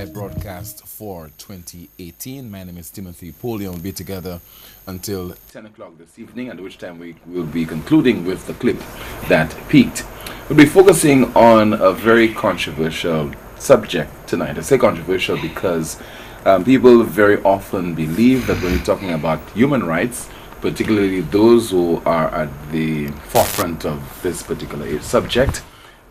live broadcast for 2018. My name is Timothy Polion. We'll be together until 10 o'clock this evening, at which time we will be concluding with the clip that peaked. We'll be focusing on a very controversial subject tonight. I say controversial because people very often believe that when you're talking about human rights, particularly those who are at the forefront of this particular subject,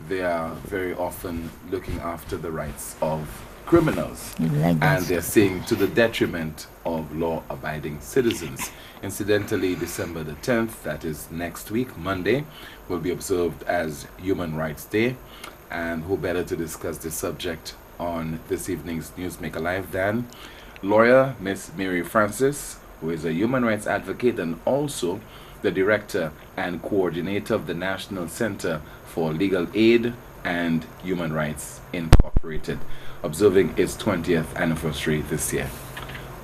they are very often looking after the rights of criminals, and they're saying to the detriment of law-abiding citizens. Incidentally, December the 10th, that is next week, Monday, will be observed as Human Rights Day, and who better to discuss this subject on this evening's Newsmaker Live than lawyer Miss Mary Francis, who is a human rights advocate and also the director and coordinator of the National Center for Legal Aid and Human Rights Incorporated, observing its 20th anniversary this year.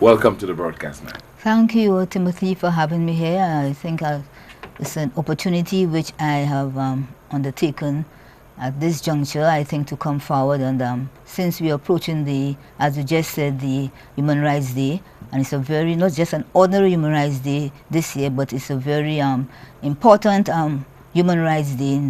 Welcome to the broadcast, ma'am. Thank you, Timothy, for having me here. I think it's an opportunity which I have undertaken at this juncture, I think, to come forward. And since we are approaching as you just said, the Human Rights Day, and it's a very, not just an ordinary Human Rights Day this year, but it's a very important Human Rights Day in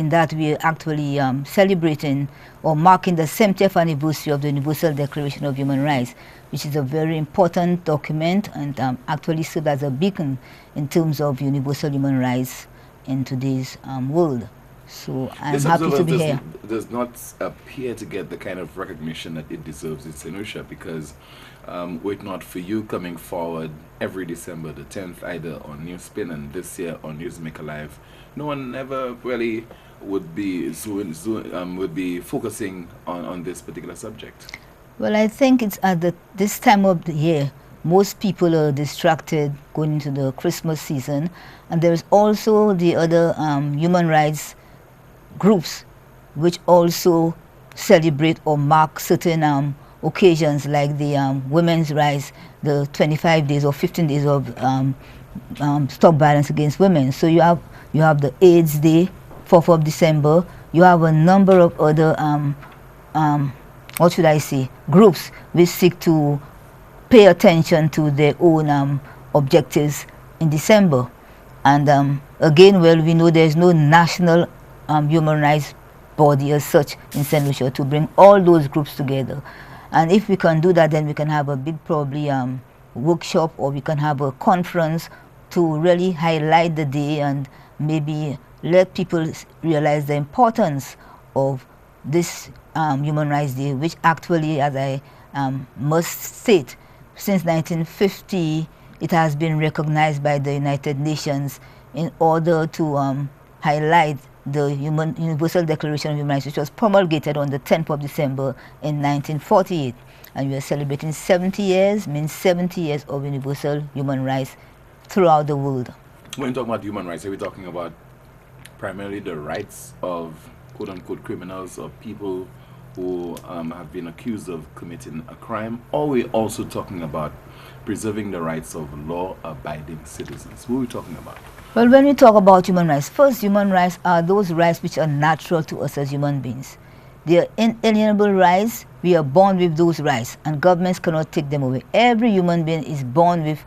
that we are actually celebrating or marking the 70th anniversary of the Universal Declaration of Human Rights, which is a very important document and actually serves as a beacon in terms of universal human rights in today's world. So I'm happy to be here. Does not appear to get the kind of recognition that it deserves in St. Lucia, because were it not for you coming forward every December the 10th, either on Newspin and this year on Newsmaker Live, no one ever really would be focusing on this particular subject. Well, I think it's at this time of the year, most people are distracted going into the Christmas season, and there's also the other human rights groups which also celebrate or mark certain occasions, like the women's rights, the 25 days or 15 days of stop violence against women. So you have the AIDS Day, 4th of December. You have a number of other what should I say, groups which seek to pay attention to their own objectives in December. And again, well, we know there's no national human rights body as such in St. Lucia to bring all those groups together. And if we can do that, then we can have a big probably workshop, or we can have a conference to really highlight the day and maybe let people realize the importance of this Human Rights Day, which actually, as I must state, since 1950, it has been recognized by the United Nations in order to highlight the Universal Declaration of Human Rights, which was promulgated on the 10th of December in 1948. And we are celebrating 70 years, means 70 years of universal human rights throughout the world. When you talk about human rights, are we talking about primarily the rights of quote-unquote criminals or people who have been accused of committing a crime, or are we also talking about preserving the rights of law-abiding citizens? Who are we talking about? Well, when we talk about human rights, first, human rights are those rights which are natural to us as human beings. They are inalienable rights. We are born with those rights, and governments cannot take them away. Every human being is born with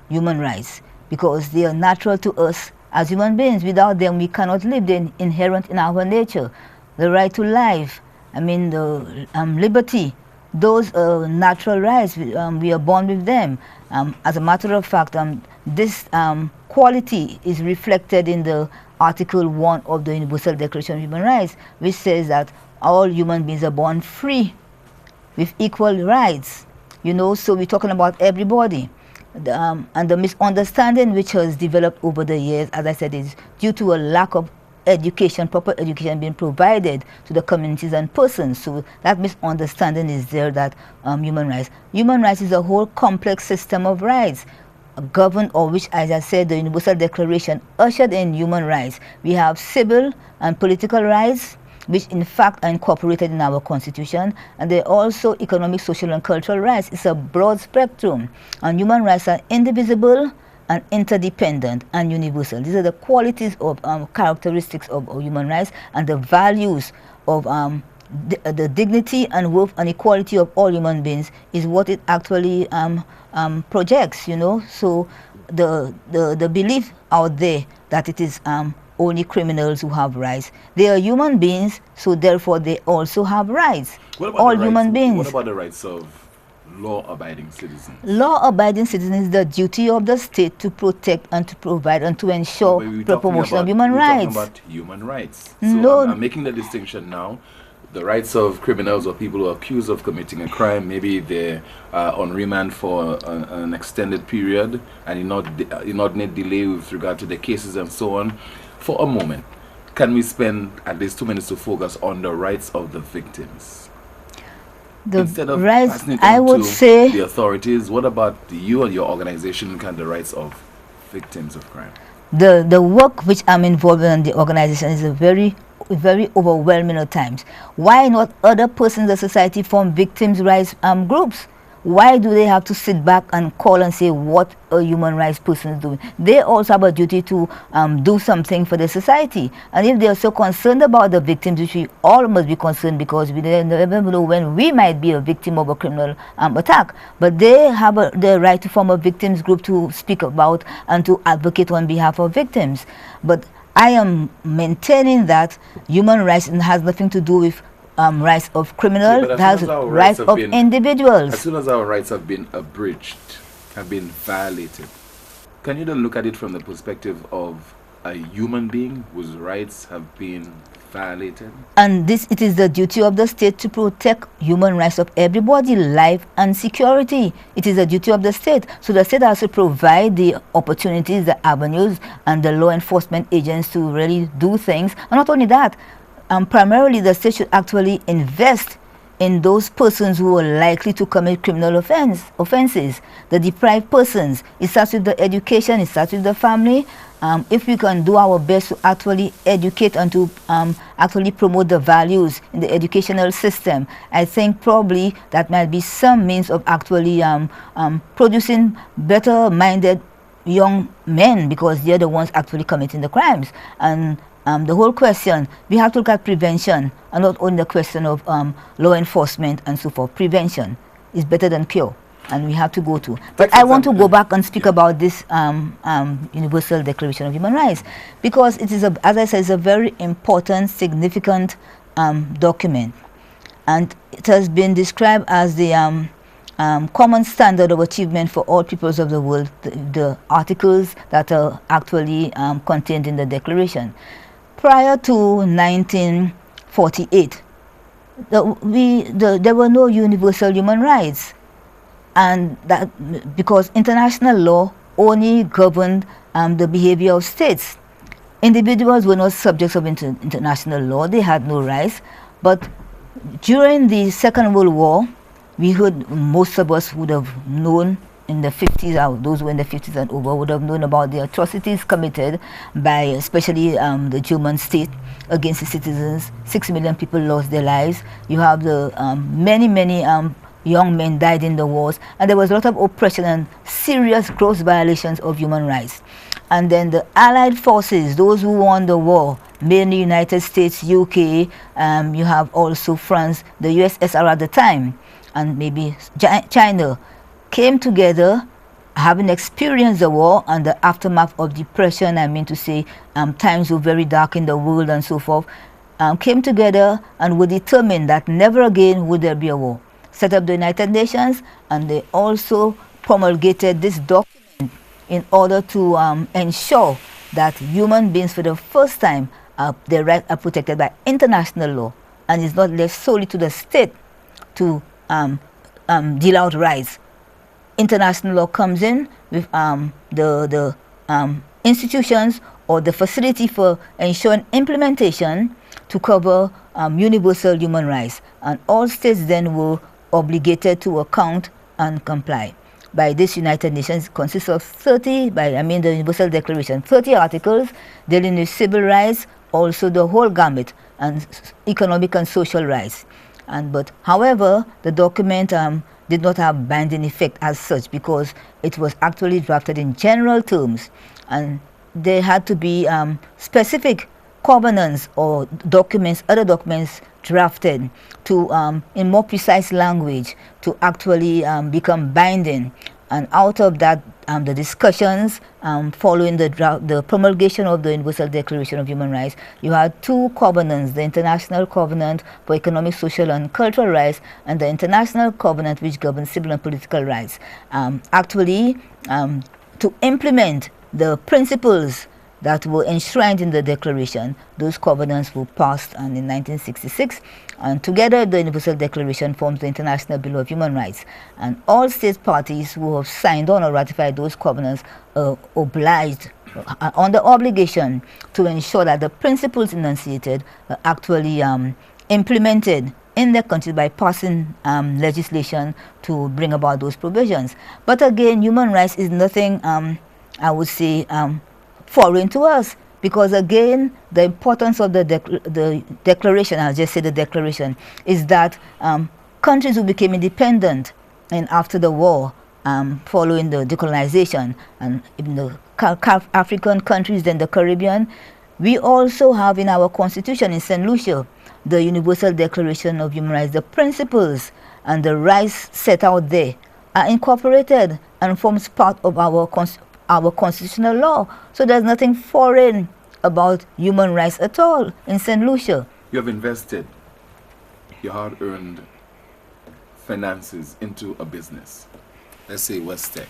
human rights because they are natural to us as human beings. Without them, we cannot live. They're inherent in our nature. The right to life, the liberty, those are natural rights. We are born with them. As a matter of fact, this quality is reflected in the Article 1 of the Universal Declaration of Human Rights, which says that all human beings are born free with equal rights. So we're talking about everybody. And the misunderstanding which has developed over the years, as I said, is due to a lack of education, proper education being provided to the communities and persons. So that misunderstanding is there, that human rights is a whole complex system of rights governed, or which, as I said, the Universal Declaration ushered in human rights. We have civil and political rights, which in fact are incorporated in our constitution, and there are also economic, social, and cultural rights. It's a broad spectrum, and human rights are indivisible and interdependent and universal. These are the qualities of characteristics of human rights and the values of the dignity and worth and equality of all human beings is what it actually projects, you know. So the belief out there that it is only criminals who have rights. They are human beings, so therefore they also have rights. All human beings. What about the rights of law-abiding citizens? Law-abiding citizens is the duty of the state to protect and to provide and to ensure the promotion of human rights. We're talking about human rights. So no, I'm making the distinction now. The rights of criminals or people who are accused of committing a crime, maybe they're on remand for an extended period and you not need delay with regard to the cases and so on. For a moment, can we spend at least 2 minutes to focus on the rights of the victims? The Instead of rights, passing it I on would to say, the authorities, what about you and your organization and the rights of victims of crime? The work which I'm involved in the organization is a very overwhelming at times. Why not other persons in the society form victims' rights groups? Why do they have to sit back and call and say what a human rights person is doing? They also have a duty to do something for the society. And if they are so concerned about the victims, which we all must be concerned, because we never know when we might be a victim of a criminal attack. But they have the right to form a victims group to speak about and to advocate on behalf of victims. But I am maintaining that human rights has nothing to do with rights of criminals, it has rights of individuals. As soon as our rights have been abridged, have been violated, can you then look at it from the perspective of a human being whose rights have been violated? And it is the duty of the state to protect human rights of everybody, life and security. It is the duty of the state. So the state has to provide the opportunities, the avenues, and the law enforcement agents to really do things. And not only that, primarily the state should actually invest in those persons who are likely to commit criminal offenses, the deprived persons. It starts with the education, it starts with the family. If we can do our best to actually educate and to actually promote the values in the educational system, I think probably that might be some means of actually producing better-minded young men, because they're the ones actually committing the crimes. And the whole question, we have to look at prevention and not only the question of law enforcement and so forth. Prevention is better than cure, and we have to go to. But I want to go back and speak about this Universal Declaration of Human Rights, because it is, as I said, it's a very important, significant document. And it has been described as the common standard of achievement for all peoples of the world, the articles that are actually contained in the declaration. Prior to 1948, there were no universal human rights, and that because international law only governed the behavior of states. Individuals were not subjects of international law; they had no rights. But during the Second World War, we heard, most of us would have known in the 50s, those who were in the 50s and over would have known about the atrocities committed by especially the German state against its citizens. 6 million people lost their lives. You have the many young men died in the wars, and there was a lot of oppression and serious gross violations of human rights. And then the Allied forces, those who won the war, mainly United States, UK, you have also France, the USSR at the time, and maybe China, came together, having experienced the war and the aftermath of depression. I mean to say, times were very dark in the world and so forth, came together and were determined that never again would there be a war. Set up the United Nations, and they also promulgated this document in order to ensure that human beings, for the first time, their rights are protected by international law, and it's not left solely to the state to deal out rights. International law comes in with the institutions or the facility for ensuring implementation to cover universal human rights, and all states then were obligated to account and comply. By this, United Nations consists of the Universal Declaration, 30 articles dealing with civil rights, also the whole gamut, and economic and social rights. But however, the document did not have binding effect as such, because it was actually drafted in general terms, and there had to be specific covenants or documents, other documents drafted to, in more precise language, to actually become binding. And out of that, the discussions following the promulgation of the Universal Declaration of Human Rights, you had two covenants: the International Covenant for Economic, Social, and Cultural Rights, and the International Covenant which governs civil and political rights. To implement the principles that were enshrined in the declaration, those covenants were passed in 1966, and together the Universal Declaration forms the International Bill of Human Rights. And all state parties who have signed on or ratified those covenants are obliged, on the obligation, to ensure that the principles enunciated are actually implemented in their country by passing legislation to bring about those provisions. But again, human rights is nothing, I would say, foreign to us, because again, the importance of the declaration, I'll just say the declaration, is that countries who became independent and after the war, following the decolonization, and in the African countries, then the Caribbean, we also have in our constitution in St. Lucia the Universal Declaration of Human Rights. The principles and the rights set out there are incorporated and forms part of our constitutional law. So there's nothing foreign about human rights at all in St. Lucia. You have invested your hard-earned finances into a business. Let's say Westec.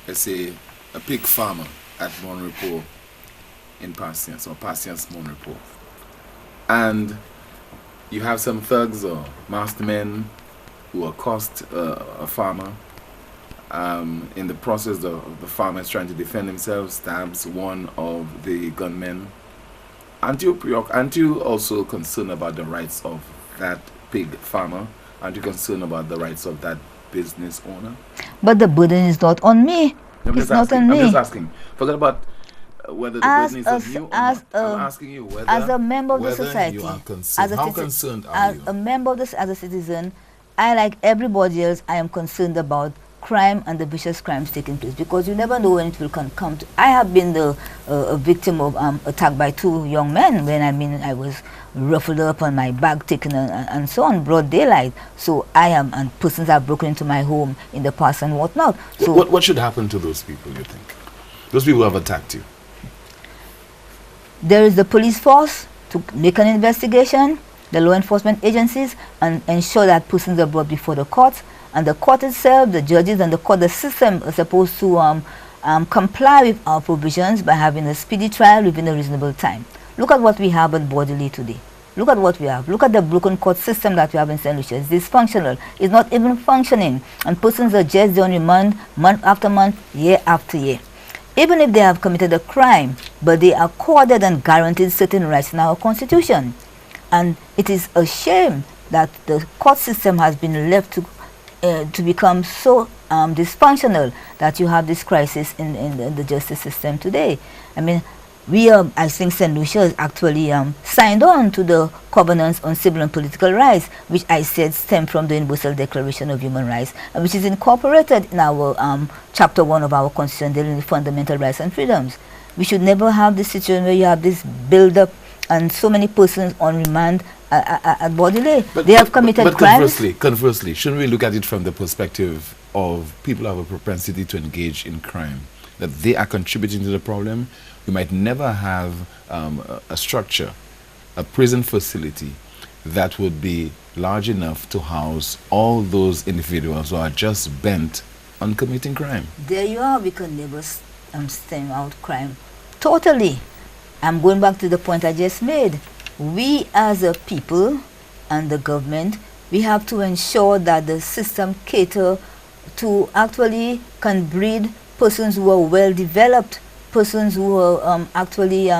Let's say a pig farmer at Mon Repos in Patience, or Patience Mon Repos. And you have some thugs or mastermen who accost a farmer. In the process, the farmer is trying to defend himself, stabs one of the gunmen. Aren't you also concerned about the rights of that pig farmer? Aren't you concerned about the rights of that business owner? But the burden is not on me. It's not on me. I'm just asking. Forget about whether the burden is on you or not. I'm asking you whether, as a member of the society, you are concerned. How concerned are you? As a member of this, as a citizen, I, like everybody else, I am concerned about crime and the vicious crimes taking place, because you never know when it will come to. I have been a victim of attack by two young men when I was ruffled up on my bag taken and so on, broad daylight. So and persons have broken into my home in the past and whatnot. So what should happen to those people, you think? Those people who have attacked you? There is the police force to make an investigation, the law enforcement agencies, and ensure that persons are brought before the courts. And the court itself, the judges and the court, the system are supposed to comply with our provisions by having a speedy trial within a reasonable time. Look at what we have at Bordelais today. Look at what we have. Look at the broken court system that we have in St. Lucia. It's dysfunctional. It's not even functioning. And persons are just on remand month after month, year after year. Even if they have committed a crime, but they are accorded and guaranteed certain rights in our constitution. And it is a shame that the court system has been left to become so dysfunctional that you have this crisis in the justice system today. I mean, I think St. Lucia is actually signed on to the covenants on civil and political rights, which I said stem from the Universal Declaration of Human Rights, and which is incorporated in our Chapter 1 of our Constitution dealing with fundamental rights and freedoms. We should never have this situation where you have this build-up and so many persons on remand at Bordelais. They have committed crimes. Conversely, shouldn't we look at it from the perspective of people who have a propensity to engage in crime, that they are contributing to the problem? We might never have a structure, a prison facility that would be large enough to house all those individuals who are just bent on committing crime. There you are. We can never stem out crime totally. I'm going back to the point I just made. We as a people and the government, we have to ensure that the system cater to actually can breed persons who are well developed, persons who are actually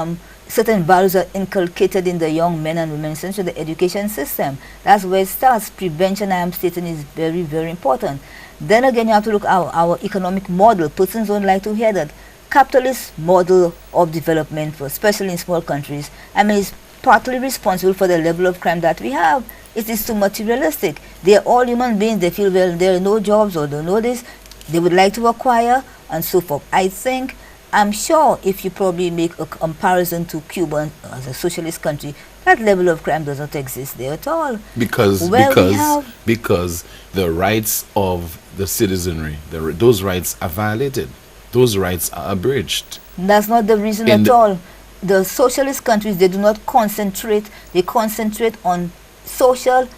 certain values are inculcated in the young men and women, essentially the education system. That's where it starts. Prevention, I am stating, is very, very important. Then again, you have to look at our economic model. Persons don't like to hear that. Capitalist model of development, especially in small countries, I mean, is partly responsible for the level of crime that we have. It is too materialistic. They are all human beings. They feel, well, there are no jobs or they know this. They would like to acquire and so forth. I think I'm sure if you probably make a comparison to Cuba as a socialist country, that level of crime does not exist there at all. Because Well, we because have because the rights of the citizenry, those rights are violated. Those rights are abridged. That's not the reason In at the- all. The socialist countries, they do not concentrate. They concentrate on social,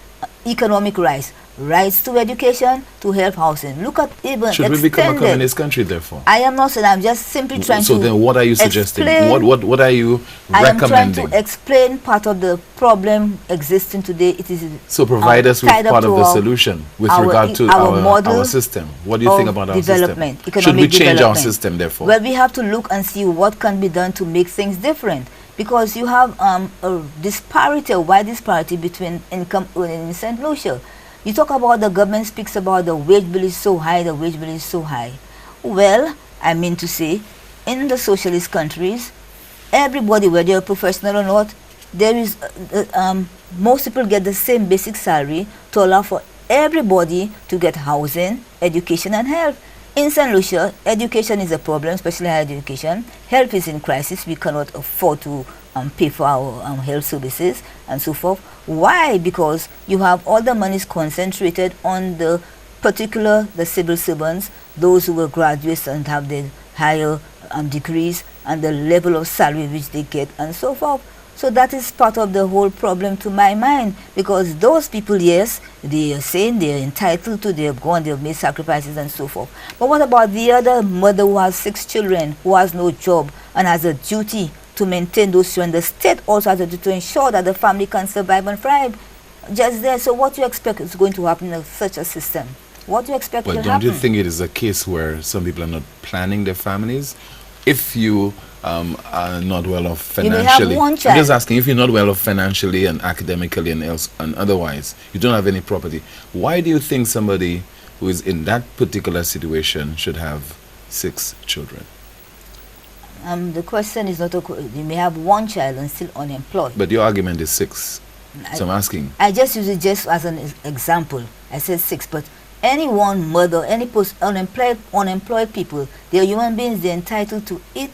economic rights, rights to education, to health, housing. Look at even Should we become a extended. communist country, therefore? I am not saying. I'm just simply trying So to. then, what are you suggesting? explain- What are you I am trying recommending? to explain part of the problem existing today. It is So provide us with tied up part of to the our- solution with our regard to our model our system. What do you think of about our development, system? Should we economic change our development. system, therefore? Well, we have to look and see what can be done to make things different, because you have a disparity, a wide disparity between income earning in St. Lucia. You talk about the government speaks about the wage bill is so high, the wage bill is so high. Well, I mean to say, in the socialist countries, everybody, whether you're a professional or not, there is most people get the same basic salary to allow for everybody to get housing, education, and health. In St. Lucia, education is a problem, especially higher education. Health is in crisis. We cannot afford to pay for our health services and so forth. Why? Because you have all the monies concentrated on the civil servants, those who were graduates and have the higher degrees and the level of salary which they get and so forth. So that is part of the whole problem to my mind, because those people, yes, they are saying they are entitled to, they have gone, they have made sacrifices and so forth. But what about the other mother who has 6 children, who has no job and has a duty to maintain those children? The state also has a duty to ensure that the family can survive and thrive. Just there. So what do you expect is going to happen in such a system? What do you expect Well, will don't happen? you think it is a case where some people are not planning their families? If you are not well off You may have financially, one I'm child. just asking, if you're not well off financially and academically and otherwise, you don't have any property, why do you think somebody who is in that particular situation should have 6 children? The question is not, you may have one child and still unemployed. But your argument is 6. So I'm asking. I just use it just as an example. I said 6, but any one mother, any unemployed people, they are human beings. They're entitled to eat,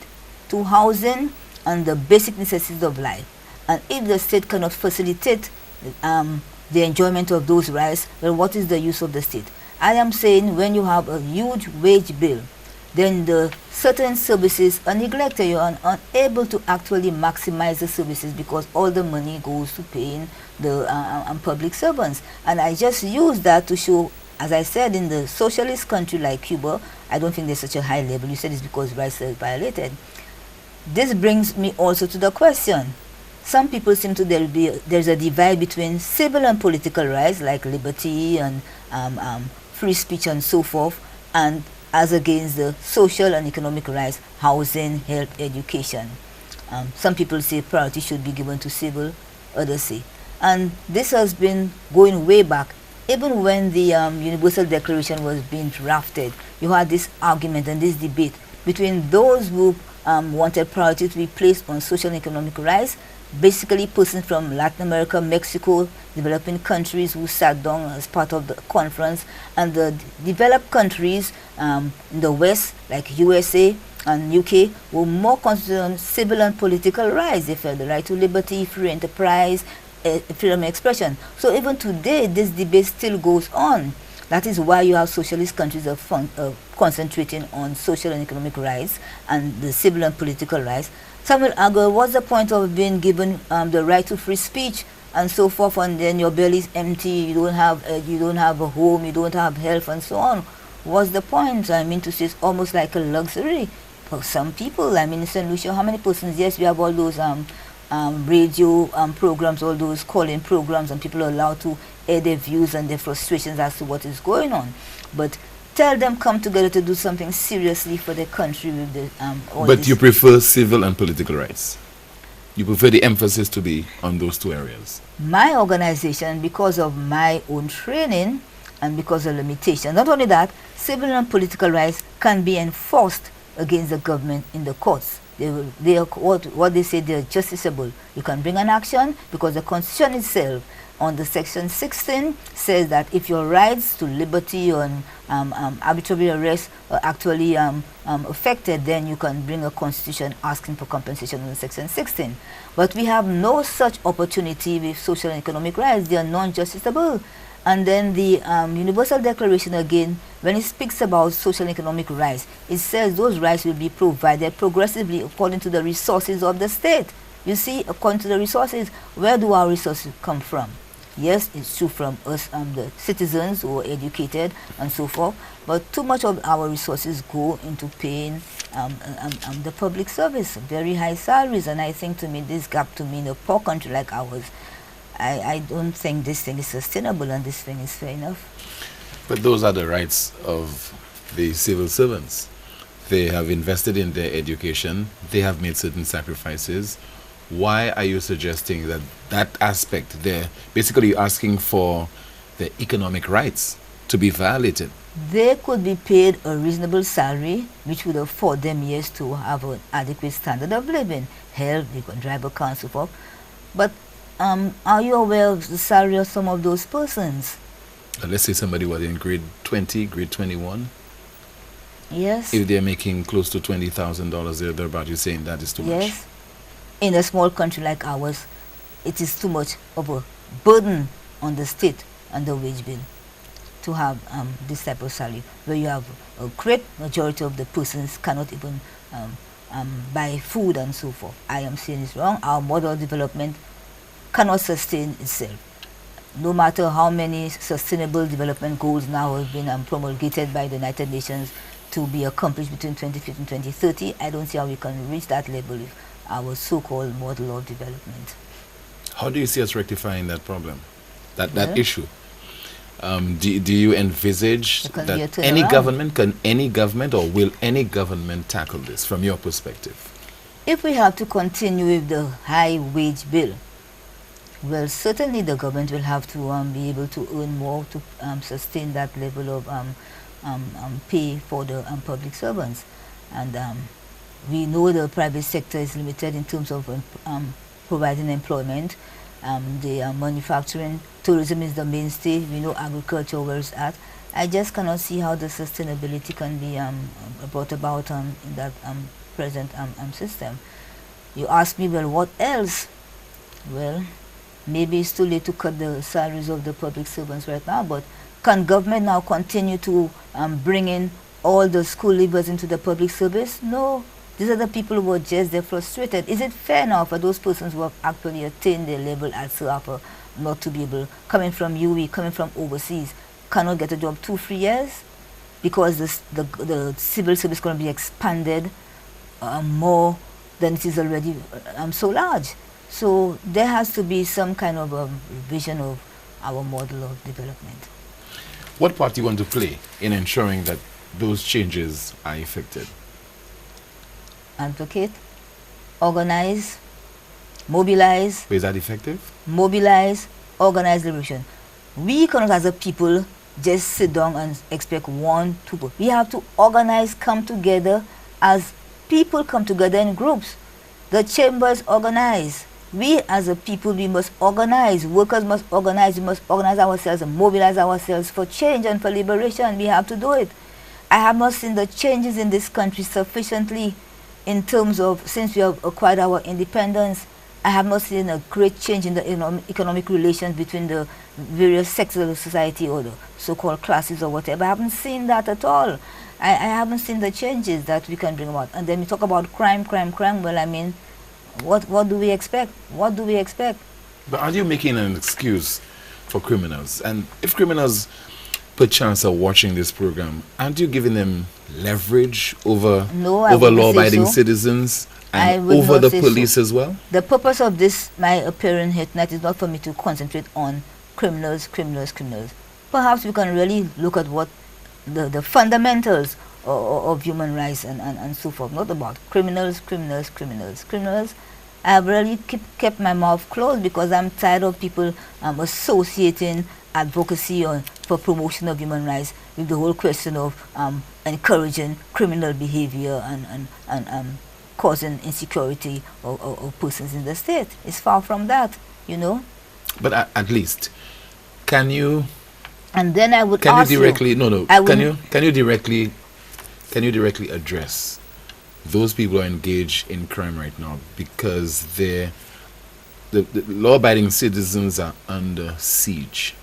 to housing, and the basic necessities of life. And if the state cannot facilitate the enjoyment of those rights, then what is the use of the state? I am saying when you have a huge wage bill, then the certain services are neglected. You are unable to actually maximize the services because all the money goes to paying the public servants. And I just use that to show, as I said, in the socialist country like Cuba, I don't think there's such a high level. You said it's because rights are violated. This brings me also to the question. Some people seem to there's a divide between civil and political rights like liberty and free speech and so forth, and as against the social and economic rights, housing, health, education. Some people say priority should be given to civil, others say. And this has been going way back. Even when the Universal Declaration was being drafted, you had this argument and this debate between those who wanted priority to be placed on social and economic rights, basically persons from Latin America, Mexico, developing countries who sat down as part of the conference, and the developed countries in the West, like USA and UK, were more concentrated on civil and political rights. They felt the right to liberty, free enterprise, freedom of expression. So even today, this debate still goes on. That is why you have socialist countries concentrating on social and economic rights and the civil and political rights. Some will argue, what's the point of being given the right to free speech and so forth, and then your belly is empty, you don't have a home, you don't have health and so on? What's the point? I mean to say, it's almost like a luxury for some people. I mean, in St. Lucia, how many persons? Yes, we have all those radio programs, all those call-in programs, and people are allowed to air their views and their frustrations as to what is going on. But tell them come together to do something seriously for their country with the But you prefer civil and political rights? You prefer the emphasis to be on those 2 areas? My organization, because of my own training and because of limitations, not only that, civil and political rights can be enforced against the government in the courts. They are what they say, they are justiciable. You can bring an action because the Constitution itself on the Section 16 says that if your rights to liberty or arbitrary arrest are actually affected, then you can bring a constitution asking for compensation under Section 16. But we have no such opportunity with social and economic rights. They are non-justiciable. And then the Universal Declaration, again, when it speaks about social and economic rights, it says those rights will be provided progressively according to the resources of the state. You see, according to the resources, where do our resources come from? Yes, it's true from us, the citizens who are educated and so forth, but too much of our resources go into paying the public service, very high salaries, and I think to me this gap to me in a poor country like ours, I don't think this thing is sustainable and this thing is fair enough. But those are the rights of the civil servants. They have invested in their education, they have made certain sacrifices. Why are you suggesting that that aspect there, basically you're asking for the economic rights to be violated? They could be paid a reasonable salary which would afford them, yes, to have an adequate standard of living, health, they can drive a car and so forth. But are you aware of the salary of some of those persons? Let's say somebody was in grade 20, grade 21. Yes. If they're making close to $20,000 thereabout, you're saying that is too much? Yes. In a small country like ours, it is too much of a burden on the state and the wage bill to have this type of salary, where you have a great majority of the persons cannot even buy food and so forth. I am saying it's wrong. Our model of development cannot sustain itself. No matter how many sustainable development goals now have been promulgated by the United Nations to be accomplished between 2050 and 2030, I don't see how we can reach that level with our so-called model of development. How do you see us rectifying that problem, that issue? Do you envisage that any government or will any government tackle this from your perspective? If we have to continue with the high wage bill, well, certainly the government will have to be able to earn more to sustain that level of pay for the public servants. And we know the private sector is limited in terms of providing employment. The manufacturing, tourism is the mainstay. We know agriculture where it's at. I just cannot see how the sustainability can be brought about in that present system. You ask me, well, what else? Well, maybe it's too late to cut the salaries of the public servants right now, but can government now continue to bring in all the school leavers into the public service? No. These are the people who are just, they're frustrated. Is it fair now for those persons who have actually attained their level at SAAPA not to be able, coming from UE, coming from overseas, cannot get a job 2-3 years? Because the civil service is going to be expanded more than it is already so large. So there has to be some kind of vision of our model of development. What part do you want to play in ensuring that those changes are effected? Advocate, organize, mobilize. Is that effective? Mobilize, organize liberation. We cannot, as a people, just sit down and expect 1, 2. We have to organize, come together as people come together in groups. The chambers organize. We as a people, we must organize. Workers must organize. We must organize ourselves and mobilize ourselves for change and for liberation. We have to do it. I have not seen the changes in this country sufficiently in terms of, since we have acquired our independence, I have not seen a great change in the economic relations between the various sectors of the society or the so-called classes or whatever. I haven't seen that at all. I haven't seen the changes that we can bring about. And then we talk about crime. Well, I mean, what do we expect? What do we expect? But are you making an excuse for criminals? And if criminals perchance are watching this program, aren't you giving them leverage over law-abiding citizens and over the police as well? The purpose of this, my appearance here tonight, is not for me to concentrate on criminals. Perhaps we can really look at what the fundamentals of human rights and so forth, not about criminals. I have really kept my mouth closed because I'm tired of people associating advocacy for promotion of human rights with the whole question of encouraging criminal behavior and causing insecurity of persons in the state. It's far from that, you know. But at least, can you And then I would can you ask directly no I can would, you directly address those people who are engaged in crime right now because the law-abiding citizens are under siege?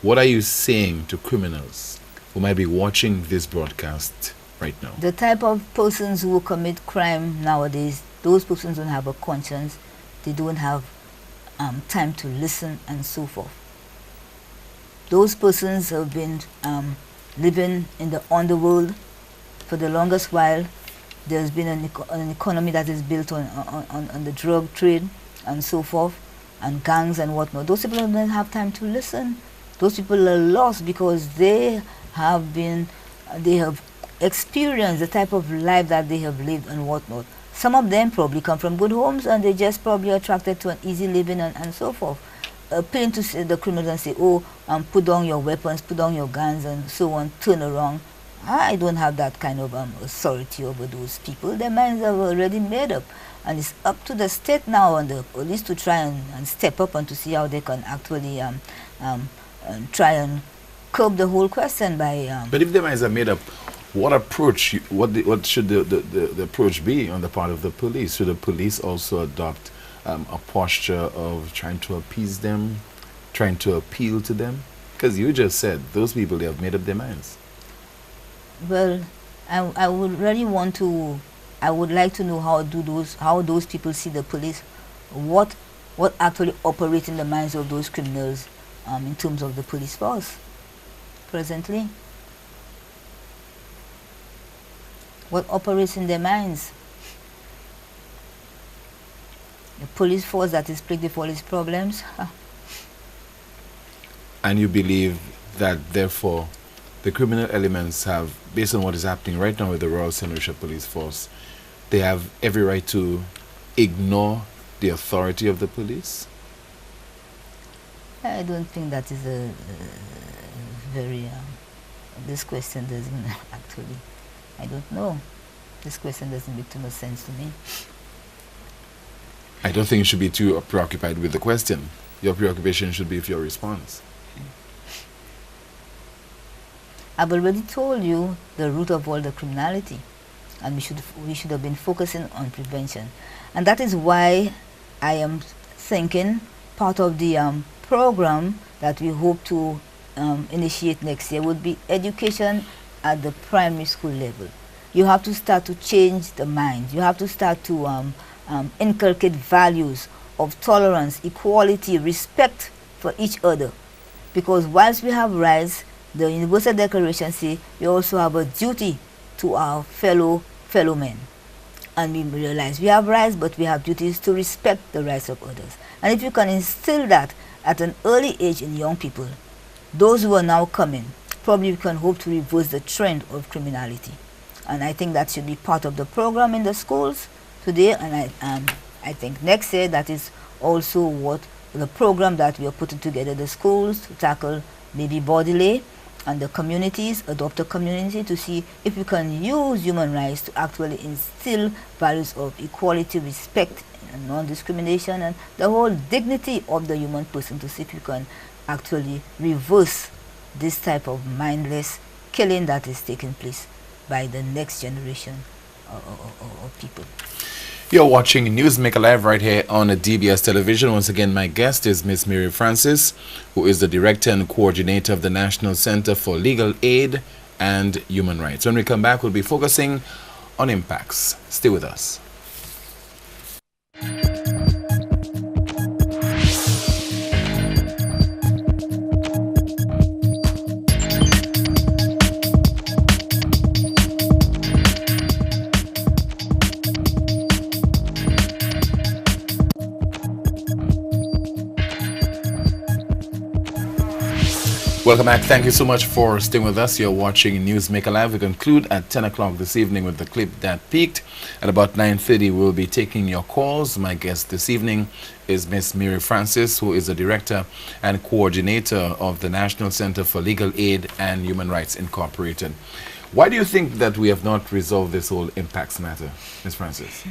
What are you saying to criminals who might be watching this broadcast right now? the type of persons who commit crime nowadays, those persons don't have a conscience, they don't have time to listen and so forth. Those persons have been living in the underworld for the longest while. There's been an economy that is built on the drug trade and so forth, and gangs and whatnot. Those people don't have time to listen. Those people are lost because they have experienced the type of life that they have lived and whatnot. Some of them probably come from good homes and they just probably attracted to an easy living and so forth. Appealing to the criminals and say, oh, put down your weapons, put down your guns and so on, turn around. I don't have that kind of authority over those people. Their minds are already made up. And it's up to the state now and the police to try and step up and to see how they can actually try and curb the whole question by... But if their minds are made up, what approach, what should the approach be on the part of the police? Should the police also adopt a posture of trying to appease them, trying to appeal to them? Because you just said those people, they have made up their minds. Well, I would really want to, I would like to know how those people see the police, what actually operates in the minds of those criminals in terms of the police force presently. What operates in their minds? The police force that is plagued with all these problems. And you believe that therefore the criminal elements have, based on what is happening right now with the Royal St. Lucia Police Force, they have every right to ignore the authority of the police? I don't think that is a very, this question doesn't actually, I don't know. This question doesn't make too much sense to me. I don't think you should be too preoccupied with the question. Your preoccupation should be with your response. I've already told you the root of all the criminality, and we should have been focusing on prevention. And that is why I am thinking part of the program that we hope to initiate next year would be education at the primary school level. You have to start to change the mind. You have to start to inculcate values of tolerance, equality, respect for each other. Because whilst we have rights, the Universal Declaration says we also have a duty to our fellow men. And we realize we have rights, but we have duties to respect the rights of others. And if you can instill that at an early age in young people, those who are now coming, probably we can hope to reverse the trend of criminality. And I think that should be part of the program in the schools today. And I think next year that is also what the program that we are putting together, the schools to tackle maybe bodily and the communities, adopt a community to see if we can use human rights to actually instill values of equality, respect, and non-discrimination, and the whole dignity of the human person, to see if we can actually reverse this type of mindless killing that is taking place by the next generation of people. You're watching Newsmaker Live right here on DBS Television. Once again, my guest is Miss Mary Francis, who is the Director and Coordinator of the National Center for Legal Aid and Human Rights. When we come back, we'll be focusing on impacts. Stay with us. Welcome back. Thank you so much for staying with us. You're watching Newsmaker Live. We conclude at 10 o'clock this evening with the clip that peaked. At about 9:30, we'll be taking your calls. My guest this evening is Miss Mary Francis, who is the Director and Coordinator of the National Center for Legal Aid and Human Rights Incorporated. Why do you think that we have not resolved this whole impacts matter, Ms. Francis?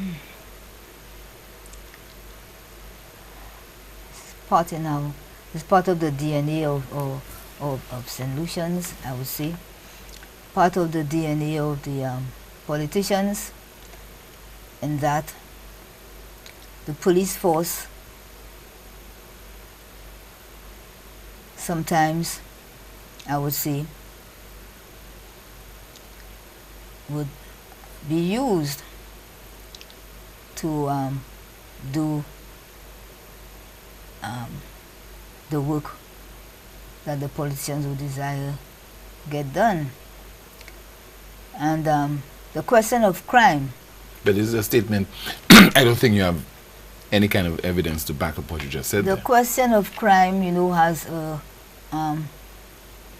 party now. It's part of the DNA of St. Lucians, I would say. Part of the DNA of the politicians, in that the police force sometimes, I would say, would be used to do the work that the politicians would desire get done. And the question of crime. But this is a statement. I don't think you have any kind of evidence to back up what you just said. The question of crime, you know, has a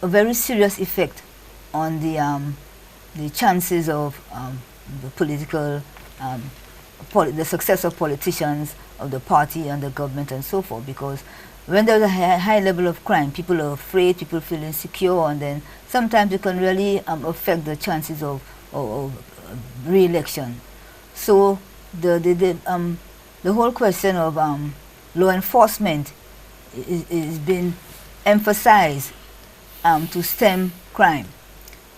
very serious effect on the chances of the political, the success of politicians, of the party and the government and so forth. Because when there's a high level of crime, people are afraid, people feel insecure, and then sometimes it can really affect the chances of re-election. So the whole question of law enforcement is being emphasized to stem crime.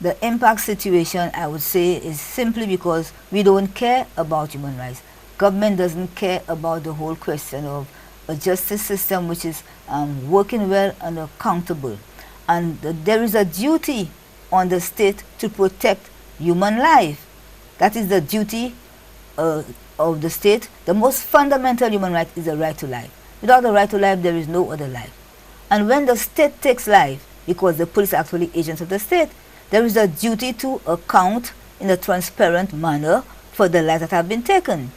The impact situation, I would say, is simply because we don't care about human rights. Government doesn't care about the whole question of a justice system which is working well and accountable. And there is a duty on the state to protect human life. That is the duty of the state. The most fundamental human right is the right to life. Without the right to life, there is no other life. And when the state takes life, because the police are actually agents of the state, there is a duty to account in a transparent manner for the lives that have been taken.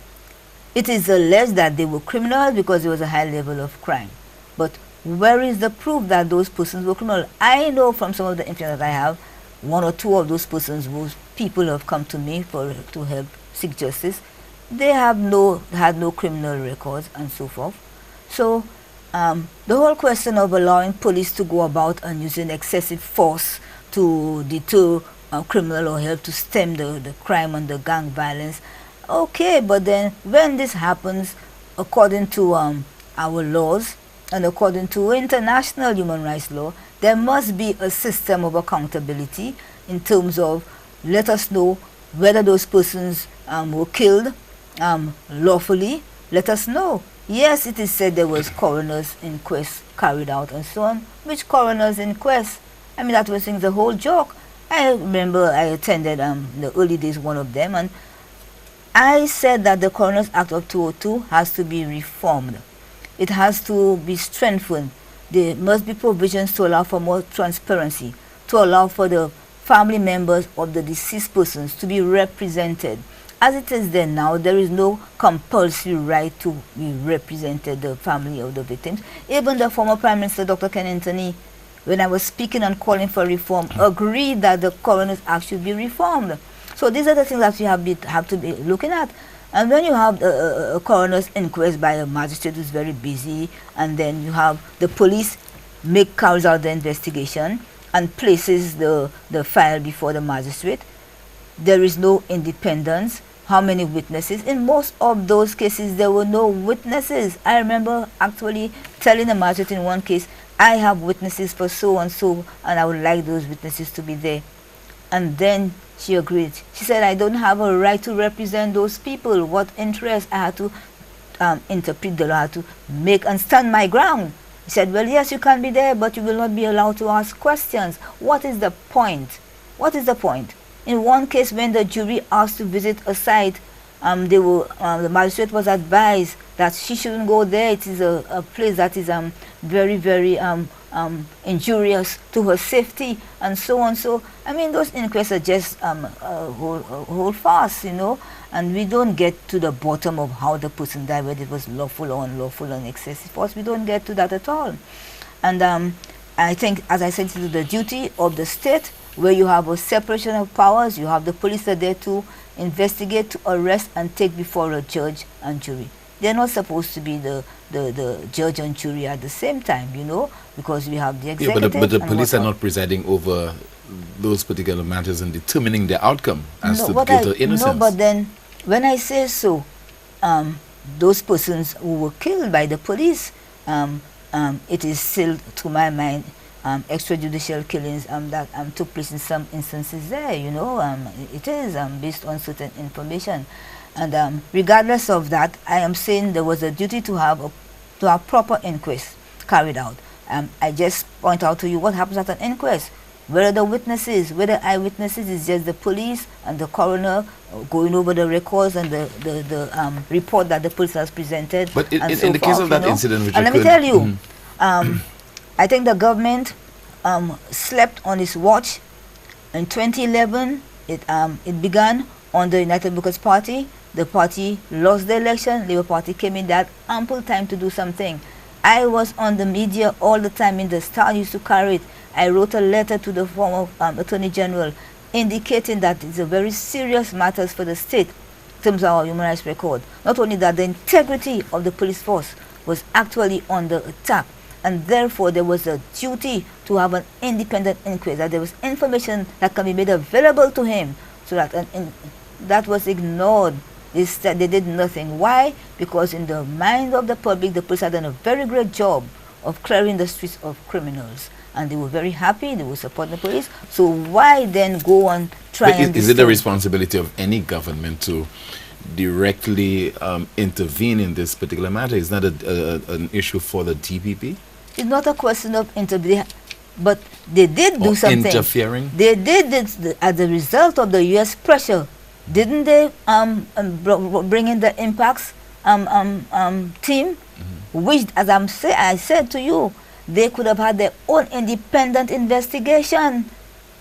It is alleged that they were criminals because there was a high level of crime. But where is the proof that those persons were criminal? I know from some of the information that I have, one or two of those persons whose people have come to me to help seek justice. They have had no criminal records and so forth. So the whole question of allowing police to go about and using excessive force to deter criminal or help to stem the crime and the gang violence, okay, but then when this happens according to our laws and according to international human rights law, there must be a system of accountability in terms of let us know whether those persons were killed lawfully. Let us know. Yes, it is said there was coroner's inquest carried out and so on. Which coroner's inquest? I mean, that was the whole joke. I remember I attended in the early days one of them, and I said that the Coroner's Act of 2002 has to be reformed. It has to be strengthened. There must be provisions to allow for more transparency, to allow for the family members of the deceased persons to be represented. As it is there now, there is no compulsory right to be represented, the family of the victims. Even the former Prime Minister, Dr. Ken Anthony, when I was speaking and calling for reform, agreed that the Coroner's Act should be reformed. So these are the things that you have to be looking at. And when you have a coroner's inquest by a magistrate who's very busy, and then you have the police carries out the investigation and places the file before the magistrate, there is no independence. How many witnesses? In most of those cases, there were no witnesses. I remember actually telling the magistrate in one case, I have witnesses for so and so, and I would like those witnesses to be there. And then she agreed. She said, I don't have a right to represent those people. What interest? I had to interpret the law, I had to make and stand my ground. He said, well, yes, you can be there, but you will not be allowed to ask questions. What is the point? What is the point? In one case, when the jury asked to visit a site, the magistrate was advised that she shouldn't go there. It is a place that is very, very injurious to her safety, and so on. So, I mean, those inquests are just hold fast, you know, and we don't get to the bottom of how the person died, whether it was lawful or unlawful and excessive force. We don't get to that at all. And I think, as I said, it is the duty of the state, where you have a separation of powers. You have the police are there to investigate, to arrest, and take before a judge and jury. They're not supposed to be the judge and jury at the same time, you know, because we have the executive. Yeah, but the police are not presiding over those particular matters and determining the outcome as to guilt or innocence. No, but then when I say so, those persons who were killed by the police, it is still, to my mind, extrajudicial killings that took place in some instances there, you know. It is based on certain information. And regardless of that, I am saying there was a duty to have proper inquest carried out. I just point out to you what happens at an inquest. Where are the witnesses? Where are the eyewitnesses? It's just the police and the coroner going over the records and the report that the police has presented. But in the case of that incident, which and let me tell you, I think the government slept on its watch. In 2011, it began on the United Workers' Party. The party lost the election. Labour Party came in. They had ample time to do something. I was on the media all the time. In the Star used to carry it. I wrote a letter to the former Attorney General indicating that it's a very serious matters for the state in terms of our human rights record. Not only that, the integrity of the police force was actually under attack, and therefore there was a duty to have an independent inquiry, that there was information that can be made available to him, so that that was ignored. They did nothing. Why? Because in the mind of the public, the police had done a very great job of clearing the streets of criminals. And they were very happy, they were supporting the police. So why then go on trying? Is it the responsibility of any government to directly intervene in this particular matter? Is that an issue for the DPP? It's not a question of intervening, but they did do something. Interfering? They did this as a result of the U.S. pressure. Didn't they bring in the impacts team? Which, as I said to you, they could have had their own independent investigation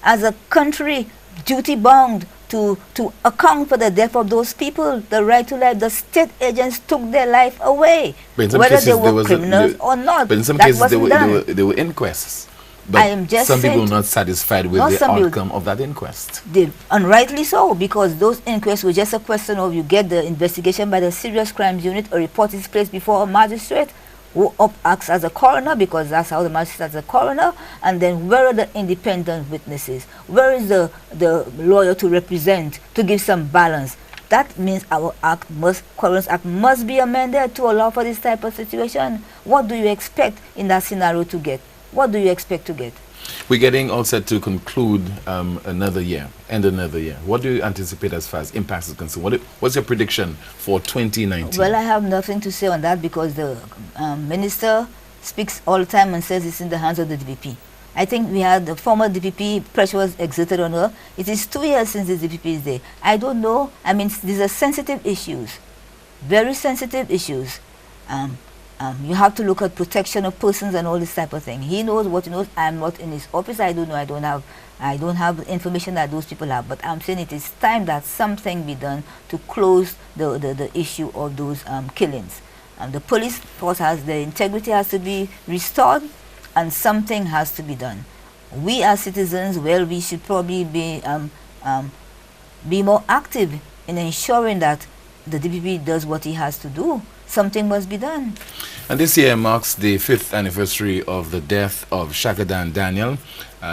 as a country duty bound to account for the death of those people, the right to life. The state agents took their life away, whether they were criminals or not. But in some cases there were inquests. But some people were not satisfied with the outcome of that inquest. And rightly so, because those inquests were just a question of you get the investigation by the Serious Crimes Unit, a report is placed before a magistrate, who acts as a coroner, because that's how the magistrate is a coroner, and then where are the independent witnesses? Where is the lawyer to represent, to give some balance? That means our Coroner's Act must be amended to allow for this type of situation. What do you expect in that scenario to get? What do you expect to get? We're getting all set to conclude another year, end another year. What do you anticipate as far as impacts is concerned? What's your prediction for 2019? Well, I have nothing to say on that because the minister speaks all the time and says it's in the hands of the DPP. I think we had the former DPP, pressure was exerted on her. It is 2 years since the DPP is there. I don't know. I mean, these are sensitive issues, very sensitive issues. You have to look at protection of persons and all this type of thing. He knows what he knows. I'm not in his office. I don't know. I don't have the information that those people have. But I'm saying it is time that something be done to close the issue of those killings. The police force the integrity has to be restored, and something has to be done. We as citizens, well, we should probably be more active in ensuring that the DPP does what he has to do. Something must be done. And this year marks the 5th anniversary of the death of Shakadan Daniel.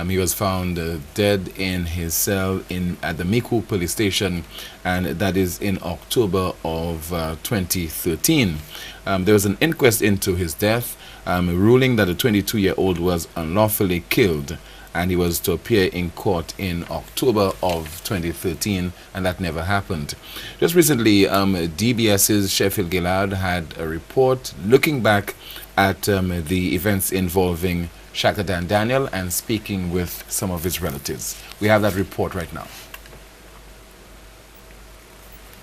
He was found dead in his cell at the Micoud police station, and that is in October of 2013. There was an inquest into his death, ruling that the 22-year-old was unlawfully killed, and he was to appear in court in October of 2013, and that never happened. Just recently, DBS's Sheffield Gillard had a report looking back at the events involving Shakadan Daniel and speaking with some of his relatives. We have that report right now.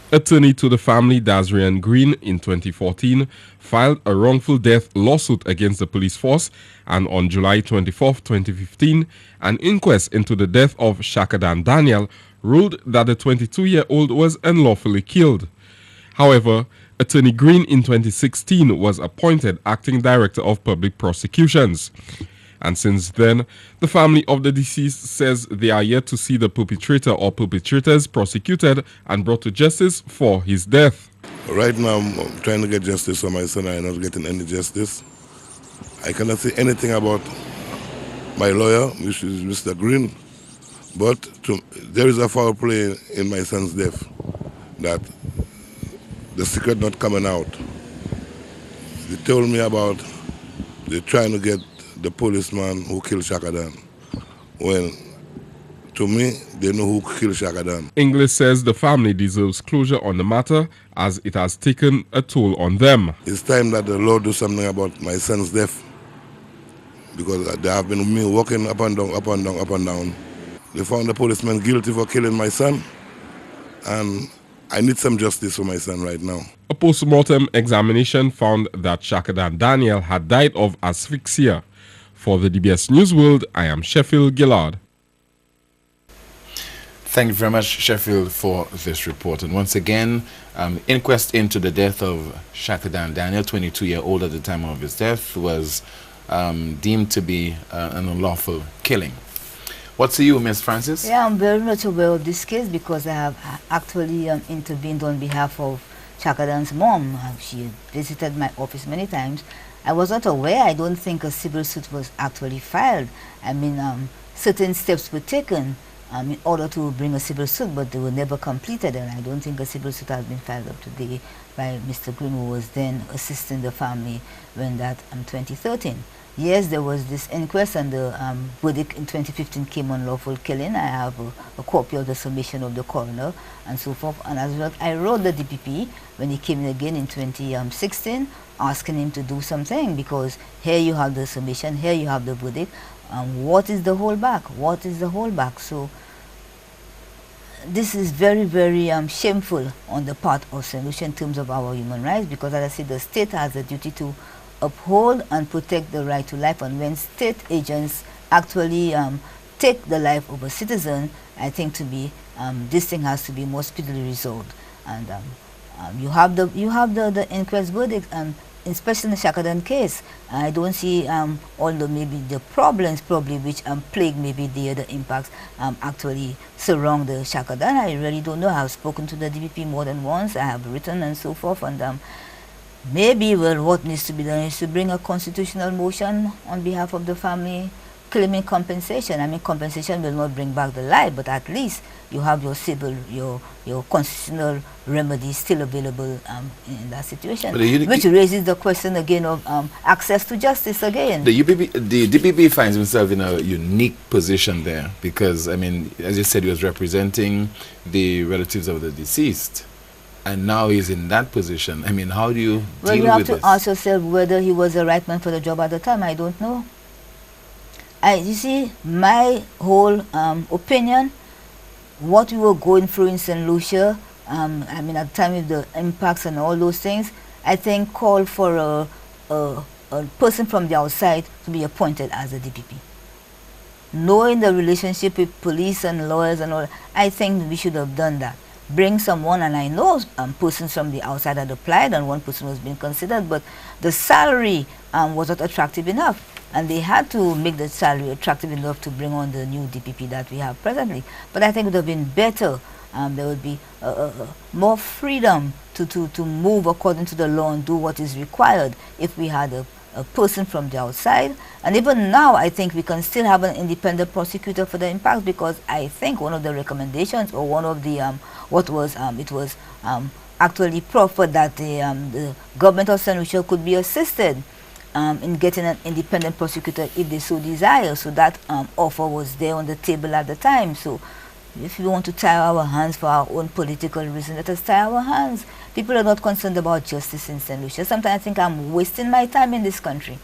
Attorney to the family Dazrian Green in 2014 filed a wrongful death lawsuit against the police force, and on July 24, 2015, an inquest into the death of Shakadan Daniel ruled that the 22-year-old was unlawfully killed. However, Attorney Green in 2016 was appointed acting director of public prosecutions. And since then, the family of the deceased says they are yet to see the perpetrator or perpetrators prosecuted and brought to justice for his death. Right now, I'm trying to get justice for my son. I'm not getting any justice. I cannot say anything about my lawyer, which is Mr. Green, but there is a foul play in my son's death, that the secret not coming out. They told me about they're trying to get the policeman who killed Shakadan. Well, to me, they know who killed Shakadan. Inglis says the family deserves closure on the matter as it has taken a toll on them. It's time that the Lord do something about my son's death, because they have been with me walking up and down, up and down, up and down. They found the policeman guilty for killing my son, and I need some justice for my son right now. A post-mortem examination found that Shakadan Daniel had died of asphyxia. For the DBS News World, I am Sheffield Gillard. Thank you very much, Sheffield, for this report. And once again, inquest into the death of Shakadan Daniel, 22-year-old at the time of his death, was deemed to be an unlawful killing. What say you, Ms. Francis? Yeah, I'm very much aware of this case because I have actually intervened on behalf of Shakadan's mom. She visited my office many times. I was not aware. I don't think a civil suit was actually filed. I mean, certain steps were taken in order to bring a civil suit, but they were never completed, and I don't think a civil suit has been filed up to date by Mr. Green, who was then assisting the family when that 2013. Yes, there was this inquest, and the verdict in 2015 came on lawful killing. I have a copy of the submission of the coroner and so forth. And as well, I wrote the DPP when he came in again in 2016, asking him to do something, because here you have the submission, here you have the verdict. What is the holdback? What is the holdback? So this is very, very shameful on the part of St. Lucia in terms of our human rights, because as I said, the state has a duty to uphold and protect the right to life, and when state agents actually take the life of a citizen, I think to be this thing has to be more speedily resolved. And you have the inquest verdict, especially in the Shakadan case. I don't see although maybe the problems probably which plague maybe the other impacts actually surround the Shakadan. I really don't know. I have spoken to the DPP more than once. I have written and so forth, and maybe, well, what needs to be done is to bring a constitutional motion on behalf of the family claiming compensation. I mean, compensation will not bring back the life, but at least you have your civil, your constitutional remedy still available in that situation, which raises the question again of access to justice again. The DPP finds himself in a unique position there because, I mean, as you said, he was representing the relatives of the deceased. And now he's in that position. I mean, how do you deal with this? Well, you have to ask yourself whether he was the right man for the job at the time. I don't know. You see, my whole opinion, what we were going through in St. Lucia, I mean, at the time of the impacts and all those things, I think called for a person from the outside to be appointed as a DPP. Knowing the relationship with police and lawyers and all, I think we should have done that. Bring someone, and I know persons from the outside had applied and one person was being considered, but the salary was not attractive enough, and they had to make the salary attractive enough to bring on the new DPP that we have presently. But I think it would have been better. There would be more freedom to move according to the law and do what is required if we had a person from the outside. And even now, I think we can still have an independent prosecutor for the impact, because I think one of the recommendations, or one of the it was actually proffered that the government of St. Lucia could be assisted in getting an independent prosecutor if they so desire. So that offer was there on the table at the time. So if we want to tie our hands for our own political reasons, let us tie our hands. People are not concerned about justice in St. Lucia. Sometimes I think I'm wasting my time in this country.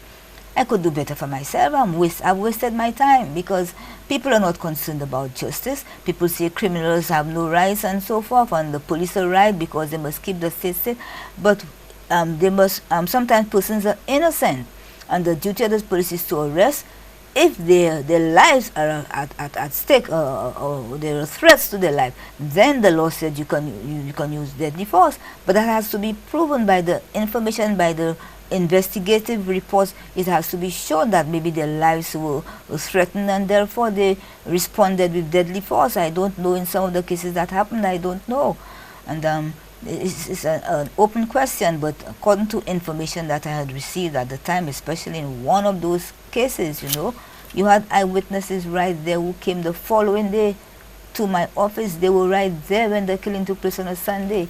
I could do better for myself. I've wasted my time because people are not concerned about justice. People say criminals have no rights and so forth, and the police are right because they must keep the state safe. But they must, sometimes persons are innocent, and the duty of the police is to arrest. If their lives are at stake, or there are threats to their life, then the law said you can use deadly force. But that has to be proven by the information, by the investigative reports. It has to be shown that maybe their lives were threatened, and therefore they responded with deadly force. I don't know in some of the cases that happened. I don't know, and it's an open question. But according to information that I had received at the time, especially in one of those cases, you had eyewitnesses right there who came the following day to my office. They were right there when the killing took place on a Sunday.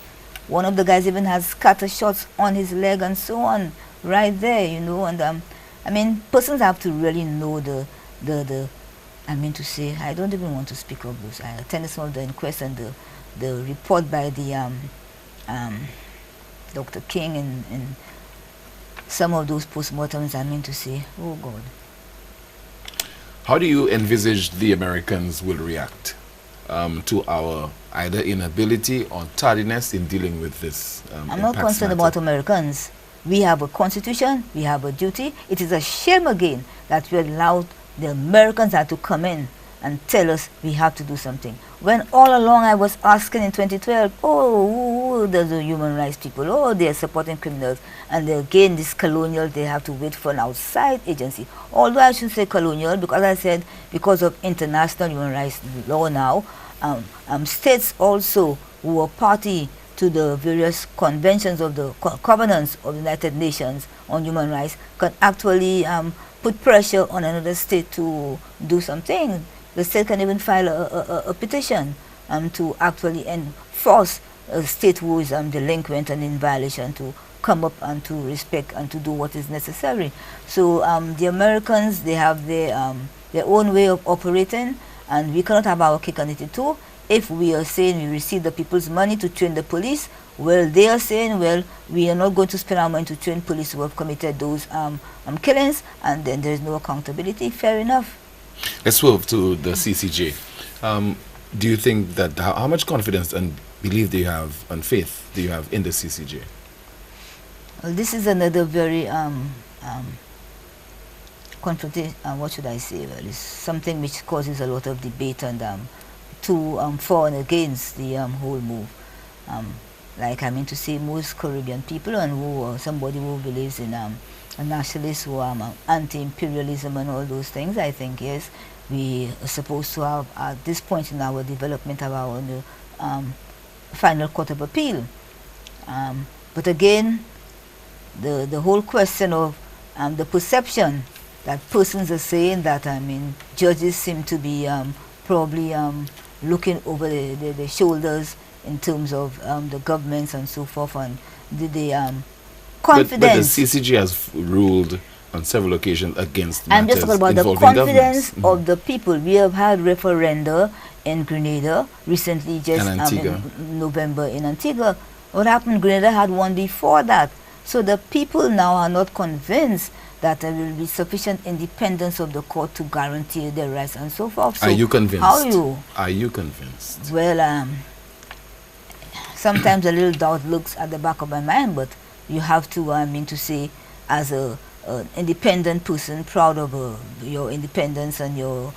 One of the guys even has scatter shots on his leg and so on, right there, and I mean, persons have to really know the I mean to say, I don't even want to speak of those. I attended some of the inquest and the report by the Dr. King and some of those postmortems, I mean to say, oh God. How do you envisage the Americans will react to our either inability or tardiness in dealing with this? I'm not concerned about Americans. We have a constitution, we have a duty. It is a shame again that we allowed the Americans had to come in and tell us we have to do something. When all along I was asking in 2012, oh, there's the human rights people, oh, they're supporting criminals. And again, this colonial, they have to wait for an outside agency. Although I should say colonial, because I said because of international human rights law now, states also who are party to the various conventions of the covenants of the United Nations on human rights can actually put pressure on another state to do something. The state can even file a petition to actually enforce a state who is delinquent and in violation to come up and to respect and to do what is necessary. So the Americans, they have their own way of operating, and we cannot have our cake and eat it too. If we are saying we receive the people's money to train the police, well, they are saying, well, we are not going to spend our money to train police who have committed those killings, and then there is no accountability. Fair enough. Let's move to the CCJ. Do you think that, how much confidence and belief do you have and faith do you have in the CCJ? Well, this is another very confrontation, what should I say? Well, it's something which causes a lot of debate and for and against the whole move. Like I mean to say, most Caribbean people and who somebody who believes in a nationalist who are anti-imperialism and all those things, I think yes, we are supposed to have at this point in our development of our final court of appeal. But again, the whole question of the perception that persons are saying that judges seem to be probably looking over the shoulders in terms of the governments and so forth, and the confidence. But the CCJ has ruled on several occasions against matters. I'm just talking about the confidence of the people. We have had referenda in Grenada recently, just in November in Antigua. What happened? Grenada had one before that. So the people now are not convinced that there will be sufficient independence of the court to guarantee their rights and so forth. So are you convinced? Are you convinced? Well, sometimes a little doubt looks at the back of my mind, but you have to, to say, as an independent person, proud of your independence and your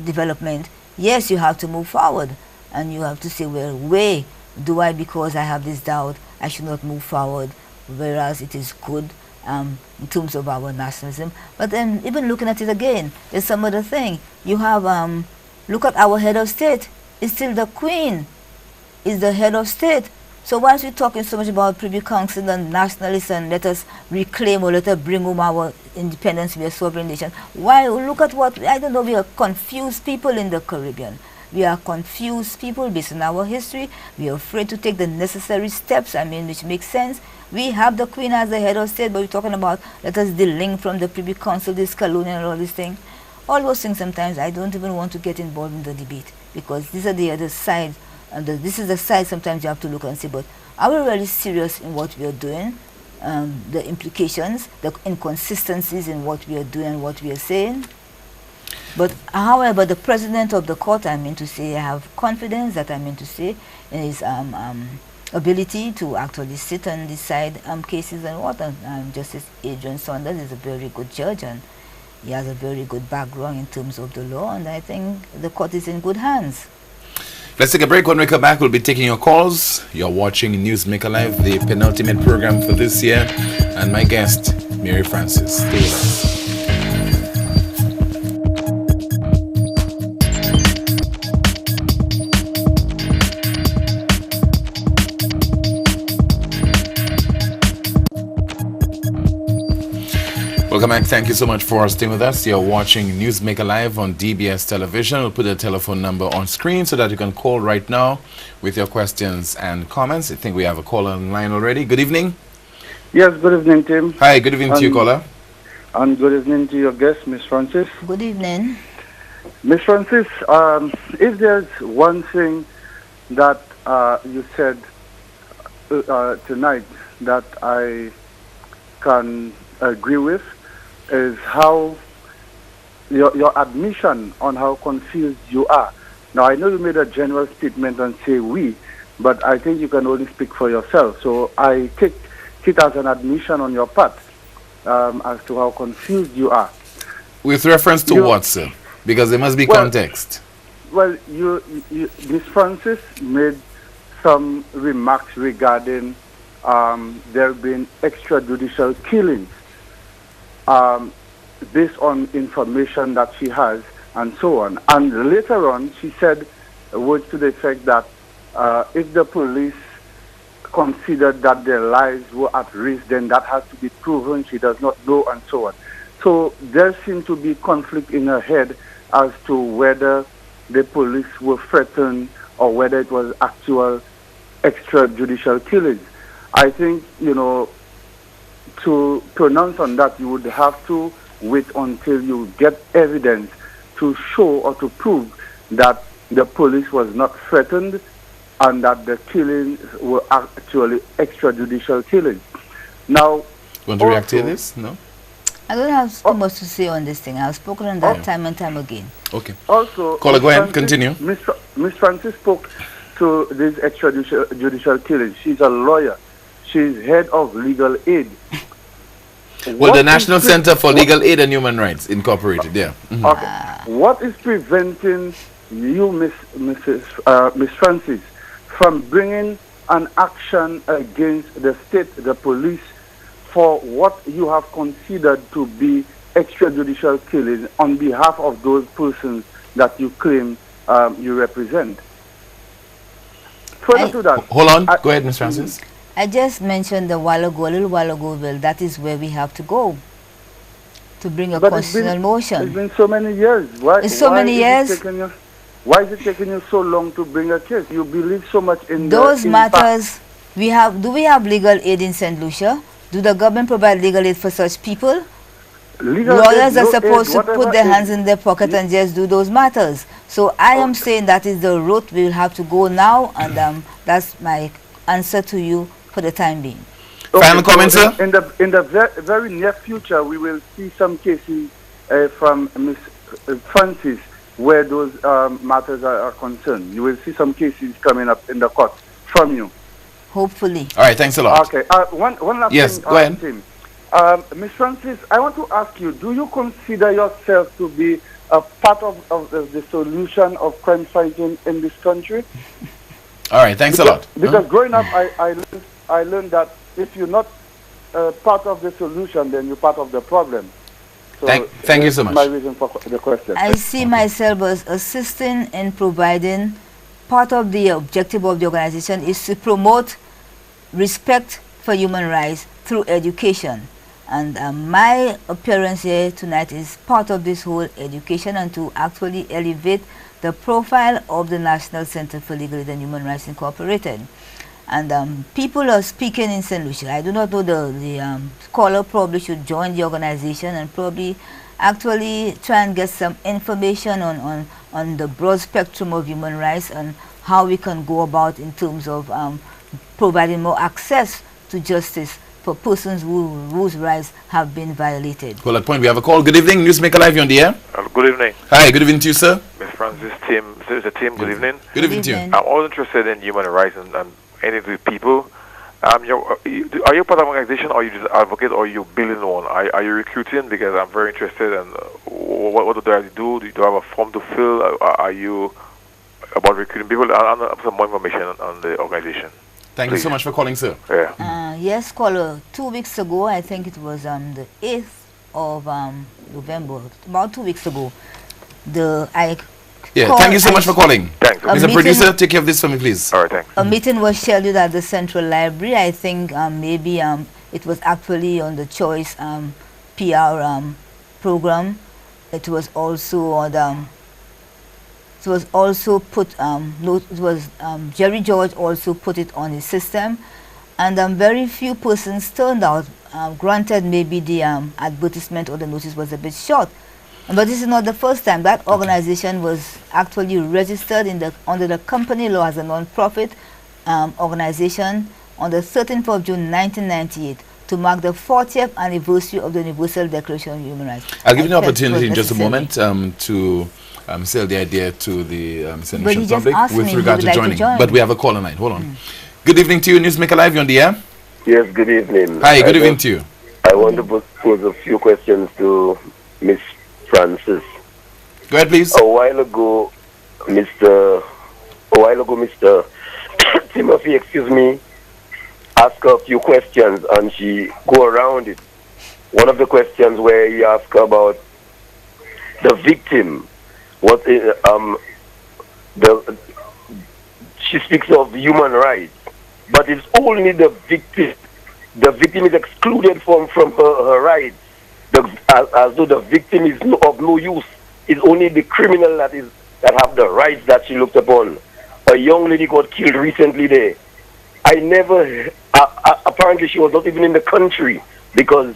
development, yes, you have to move forward. And you have to say, well, why do I, because I have this doubt, I should not move forward, whereas it is good in terms of our nationalism. But then even looking at it again, there's some other thing. You have, look at our head of state. It's still the Queen is the head of state. So once we're talking so much about Privy Council and nationalists and let us reclaim or let us bring home our independence, we are a sovereign nation, why look at what, I don't know, we are confused people in the Caribbean. We are confused people based on our history. We are afraid to take the necessary steps, which makes sense. We have the Queen as the head of state, but we're talking about let us delink from the Privy Council, this colonial and all these things. All those things sometimes I don't even want to get involved in the debate because these are the other sides. And this is the side sometimes you have to look and say, but are we really serious in what we are doing? The implications, the inconsistencies in what we are doing and what we are saying. But however, the president of the court, I have confidence that in his ability to actually sit and decide cases and what. And Justice Adrian Saunders is a very good judge and he has a very good background in terms of the law, and I think the court is in good hands. Let's take a break. When we come back, we'll be taking your calls. You're watching Newsmaker Live, the penultimate program for this year, and my guest, Mary Francis. Stay with us. Welcome back. Thank you so much for staying with us. You're watching Newsmaker Live on DBS Television. We'll put the telephone number on screen so that you can call right now with your questions and comments. I think we have a caller on line already. Good evening. Yes, good evening, Tim. Hi, good evening to you, caller. And good evening to your guest, Miss Francis. Good evening. Miss Francis, if there's one thing that you said tonight that I can agree with, is how your admission on how confused you are. Now, I know you made a general statement and say we, but I think you can only speak for yourself. So I take it as an admission on your part as to how confused you are. With reference to what, sir? Because there must be context. Well, Miss Francis made some remarks regarding there being extrajudicial killings based on information that she has and so on. And later on, she said words to the effect that if the police considered that their lives were at risk, then that has to be proven. She does not know, and so on. So there seemed to be conflict in her head as to whether the police were threatened or whether it was actual extrajudicial killings. I think, to pronounce on that, you would have to wait until you get evidence to show or to prove that the police was not threatened and that the killings were actually extrajudicial killings. Now, want to react to this? No? I don't have too much to say on this thing. I've spoken on that time and time again. Okay. Also, Caller, go ahead, continue. Miss Francis spoke to these extrajudicial killings. She's a lawyer. She's head of Legal Aid. Well, the National Center for Legal Aid and Human Rights Incorporated, yeah. Mm-hmm. Okay. What is preventing you, Miss Francis, from bringing an action against the state, the police, for what you have considered to be extrajudicial killing on behalf of those persons that you claim you represent? Further to that. Hold on. Go ahead, Ms. Francis. I just mentioned a little while ago, well, that is where we have to go to bring a constitutional motion. It's been so many years. Why is it taking you so long to bring a case? You believe so much in those matters. Do we have legal aid in St. Lucia? Do the government provide legal aid for such people? Lawyers are supposed to put their hands in their pocket and just do those matters. So I am saying that is the route we will have to go now, and that's my answer to you for the time being. Okay, final comment, sir? In the very near future, we will see some cases from Ms. Francis where those matters are concerned. You will see some cases coming up in the court from you. Hopefully. All right, thanks a lot. Okay, one last thing. Yes, go ahead. Ms. Francis, I want to ask you, do you consider yourself to be a part of the solution of crime fighting in this country? All right, thanks a lot. Because growing up, I learned that if you're not part of the solution, then you're part of the problem. So thank you so much. My reason for the question. I see myself as assisting in providing. Part of the objective of the organization is to promote respect for human rights through education. And my appearance here tonight is part of this whole education and to actually elevate the profile of the National Center for Legal Aid and Human Rights Incorporated. And people are speaking in St. Lucia. I do not know, the caller probably should join the organization and probably actually try and get some information on the broad spectrum of human rights and how we can go about in terms of providing more access to justice for persons whose rights have been violated. Well, at point we have a call. Good evening, Newsmaker Live, you're on the air. Good evening. Hi, good evening to you, sir. Miss Francis, good evening. Good evening to you. I'm all interested in human rights and anything with people. Are you part of an organization, or you just advocate, or you building one? Are you recruiting? Because I'm very interested in what do I do? Do you have a form to fill? Are you about recruiting people? I want some more information on the organization. Thank you so much for calling, sir. Yeah. Yes, caller. 2 weeks ago, I think it was the 8th of November, about 2 weeks ago, thank you so much for calling. Thanks. Mr. Producer, take care of this for me, please. All right, thanks. A meeting was scheduled at the Central Library. I think maybe it was actually on the Choice PR program. It was also on Jerry George also put it on his system, and very few persons turned out. granted maybe the advertisement or the notice was a bit short. But this is not the first time. That organization was actually registered under the company law as a non-profit organization on the 13th of June 1998 to mark the 40th anniversary of the Universal Declaration of Human Rights. I'll give you an opportunity in just a moment to sell the idea to the Central public with regard to joining. But we have a call line. Hold on. Good evening to you, Newsmaker Live. You're on the air. Yes, good evening. Hi, good evening to you. I want to pose a few questions to Miss Francis. Go ahead, please. A while ago, Mr. Timothy, asked her a few questions and she go around it. One of the questions where he asked her about the victim, she speaks of human rights, but it's only the victim. The victim is excluded from her rights, as though the victim is of no use. It's only the criminal that have the rights that she looked upon. A young lady got killed recently there. Apparently she was not even in the country because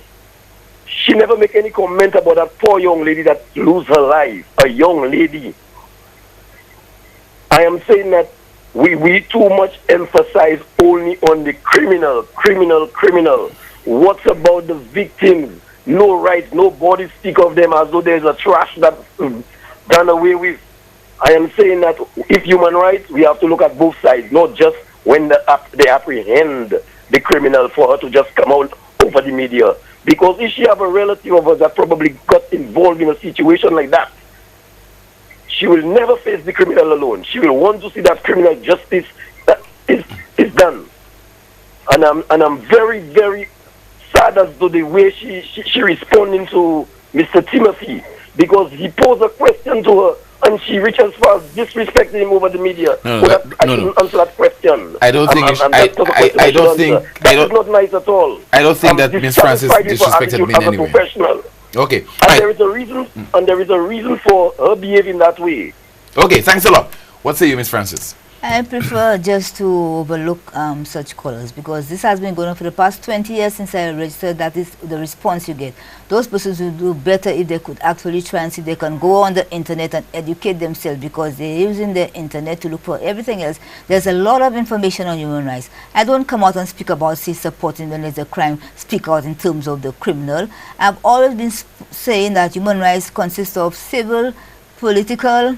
she never make any comment about that poor young lady that lose her life. A young lady. I am saying that we too much emphasize only on the criminal. What about the victims? No rights, nobody speak of them as though there's a trash that's done away with. I am saying that if human rights, we have to look at both sides, not just when they apprehend the criminal for her to just come out over the media. Because if she have a relative of us that probably got involved in a situation like that, she will never face the criminal alone. She will want to see that criminal justice is done. And I'm very, very sad as to the way she responding to Mr. Timothy, because he posed a question to her and she reached as far as disrespecting him over the media. No. Answer that question. I don't think that's not nice at all. I don't think that Ms. Francis disrespected me in any way. Okay. And there is a reason, for her behaving that way. Okay, thanks a lot. What say you, Ms. Francis? I prefer just to overlook such callers, because this has been going on for the past 20 years since I registered. That is the response you get. Those persons will do better if they could actually try and see they can go on the internet and educate themselves, because they're using the internet to look for everything else. There's a lot of information on human rights. I don't come out and speak about, say, supporting when there's a crime, speak out in terms of the criminal. I've always been saying that human rights consists of civil, political,